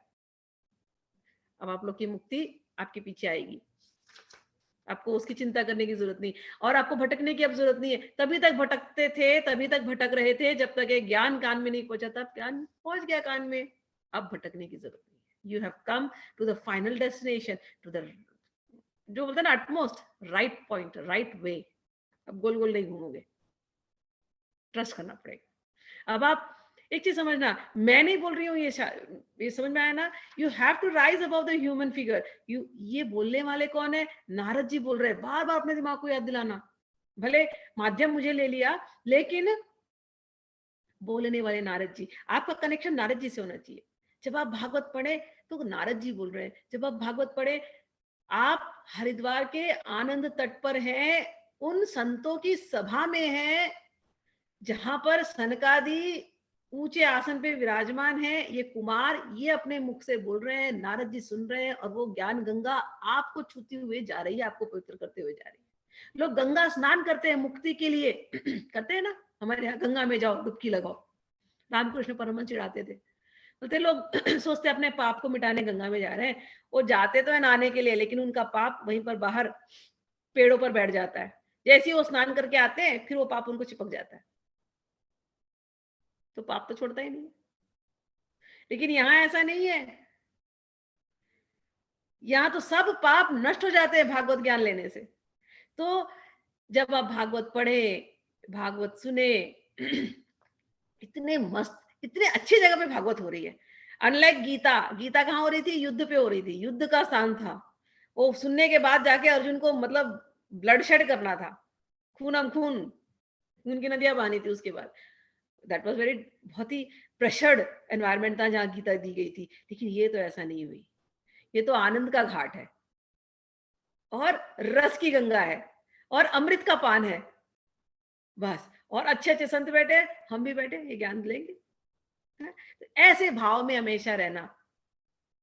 अब आप लोग की मुक्ति आपके पीछे आएगी, आपको उसकी चिंता करने की जरूरत नहीं, और आपको भटकने की अब जरूरत नहीं है। तभी तक भटकते थे, तभी तक भटक रहे थे जब तक ये ज्ञान कान में नहीं पहुंचा। तब ज्ञान पहुंच गया कान में, अब भटकने की जरूरत नहीं है। You have come to the final destination, to the, जो बोलते हैं ना, utmost right point, right way. अब गोल गोल नहीं घूमोगे, ट्रस्ट करना पड़ेगा। अब आप एक चीज समझना, मैं नहीं बोल रही हूँ, ये समझ में आया ना। You have to rise above the human figure. ये बोलने वाले कौन है? नारद जी बोल रहे हैं। बार बार अपने दिमाग को याद दिलाना। भले माध्यम मुझे ले लिया, लेकिन बोलने वाले नारद जी। आपका कनेक्शन नारद जी से होना चाहिए। जब आप भागवत पढ़े तो नारद जी बोल रहे हैं। जब आप भागवत पढ़े, आप हरिद्वार के आनंद तट पर हैं, उन संतों की सभा में हैं जहां पर सनकादि ऊंचे आसन पे विराजमान है। ये कुमार, ये अपने मुख से बोल रहे हैं, नारद जी सुन रहे हैं, और वो ज्ञान गंगा आपको छूती हुई जा रही है, आपको पवित्र करते हुए जा रही है। लोग गंगा स्नान करते हैं मुक्ति के लिए करते हैं ना, हमारे यहाँ गंगा में जाओ, डुबकी लगाओ। रामकृष्ण परमहंस चिढ़ाते थे, बोलते लोग सोचते अपने पाप को मिटाने गंगा में जा रहे हैं। वो जाते तो है नहाने के लिए, लेकिन उनका पाप वहीं पर बाहर पेड़ों पर बैठ जाता है। जैसे ही वो स्नान करके आते हैं, फिर वो पाप उनको चिपक जाता है, तो पाप तो छोड़ता ही नहीं। लेकिन यहां ऐसा नहीं है। यहां तो सब पाप नष्ट हो जाते हैं भागवत ज्ञान लेने से। तो जब आप भागवत पढ़े, भागवत सुने, इतने मस्त, इतने अच्छी जगह पे भागवत हो रही है। अनलाइक गीता, गीता कहाँ हो रही थी? युद्ध पे हो रही थी, युद्ध का स्थान था। वो सुनने के बाद जाके अर्जुन को मतलब ब्लडशेड करना था, खून खून की नदियां बहानी थी उसके बाद। दैट वाज वेरी, बहुत ही प्रेशर्ड एनवायरनमेंट था जहां गीता दी गई थी। लेकिन ये तो ऐसा नहीं हुई, ये तो आनंद का घाट है, और रस की गंगा है, और अमृत का पान है बस। और अच्छे अच्छे संत बैठे, हम भी बैठे, ये ज्ञान लेंगे। तो ऐसे भाव में हमेशा रहना।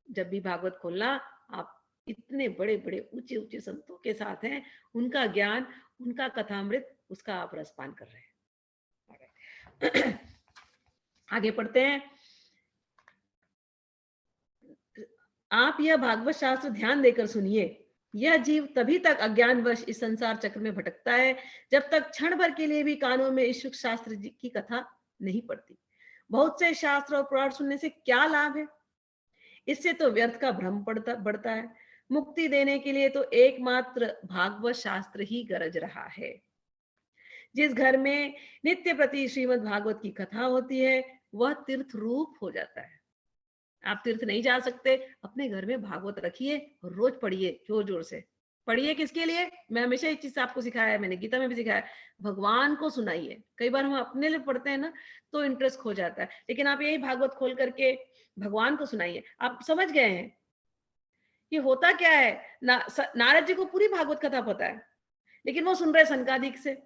जब भी भागवत खोलना, आप इतने बड़े बड़े ऊंचे ऊंचे संतों के साथ हैं, उनका ज्ञान, उनका कथामृत, उसका आप रसपान कर रहे हैं। आगे पढ़ते हैं। आप यह भागवत शास्त्र ध्यान देकर सुनिए। यह जीव तभी तक अज्ञानवश इस संसार चक्र में भटकता है जब तक क्षण भर के लिए भी कानों में इस सुख शास्त्र की कथा नहीं पड़ती। बहुत से शास्त्र और पुराण सुनने से क्या लाभ है? इससे तो व्यर्थ का भ्रम बढ़ता है। मुक्ति देने के लिए तो एकमात्र भागवत शास्त्र ही गरज रहा है। जिस घर में नित्य प्रति श्रीमद् भागवत की कथा होती है, वह तीर्थ रूप हो जाता है। आप तीर्थ नहीं जा सकते, अपने घर में भागवत रखिए और रोज पढ़िए, जोर जोर से पढ़िए। किसके लिए? मैं हमेशा एक चीज आपको सिखाया है, मैंने गीता में भी सिखाया है, भगवान को सुनाइए। कई बार हम अपने लिए पढ़ते हैं ना, तो इंटरेस्ट खो जाता है, लेकिन आप यही भागवत खोल करके भगवान को सुनाइए। आप समझ गए हैं कि होता क्या है? नारद जी को पूरी भागवत कथा पता है, लेकिन वो सुन रहे सनकादिक से।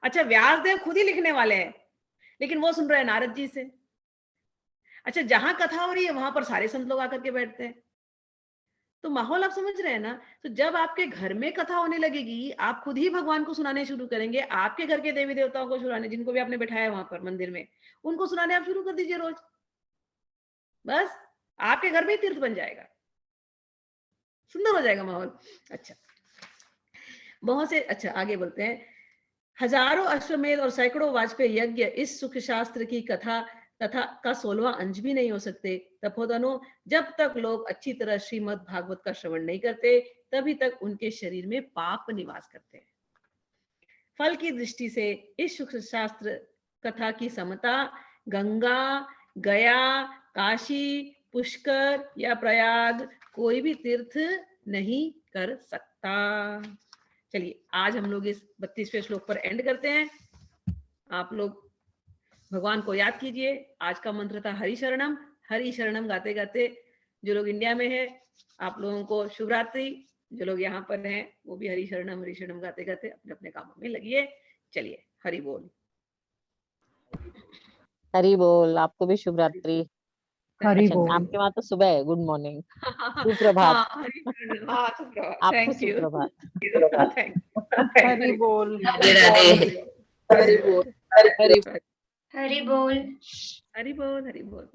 अच्छा, व्यासदेव खुद ही लिखने वाले हैं, लेकिन वो सुन रहे हैं नारद जी से। अच्छा, जहां कथा हो रही है वहां पर सारे संत लोग आकर के बैठते हैं। तो माहौल आप समझ रहे हैं ना। तो जब आपके घर में कथा होने लगेगी, आप खुद ही भगवान को सुनाने शुरू करेंगे। आपके घर के देवी देवताओं को सुनाने, जिनको भी आपने बैठाया है वहां पर मंदिर में, उनको सुनाने आप शुरू कर दीजिए रोज। बस आपके घर में ही तीर्थ बन जाएगा। सुंदर हो जाएगा माहौल। अच्छा, बहुत से, अच्छा आगे बोलते हैं। हजारों अश्वमेध और सैकड़ों वाजपेयी यज्ञ इस सुख शास्त्र की कथा तथा का 16वां अंश भी नहीं हो सकते। तपोधनो, जब तक लोग अच्छी तरह श्रीमद् भागवत का श्रवण नहीं करते तभी तक उनके शरीर में पाप निवास करते हैं। फल की दृष्टि से इस सुख शास्त्र कथा की समता गंगा, गया, काशी, पुष्कर या प्रयाग कोई भी तीर्थ नहीं कर सकता। चलिए आज हम लोग इस 32वें श्लोक पर एंड करते हैं। आप लोग भगवान को याद कीजिए। आज का मंत्र था हरि शरणम। हरि शरणम गाते गाते जो लोग इंडिया में है आप लोगों को शुभ रात्रि। जो लोग यहाँ पर हैं वो भी हरि शरणम गाते गाते अपने अपने कामों में लगिए। चलिए हरि बोल। हरी बोल। आपको भी शुभ रात्रि। हरि अच्छा, बोल। आपके वहाँ तो सुबह है, गुड मॉर्निंग, सुप्रभात। हाँ, हरि शरणम। हाँ, सुप्रभात। आपको थैंक यू। सुप्रभात। Thank you. हरि बोल। हरि बोल। हरि बोल। हरि हरि बोल। हरि बोल। हरि बोल।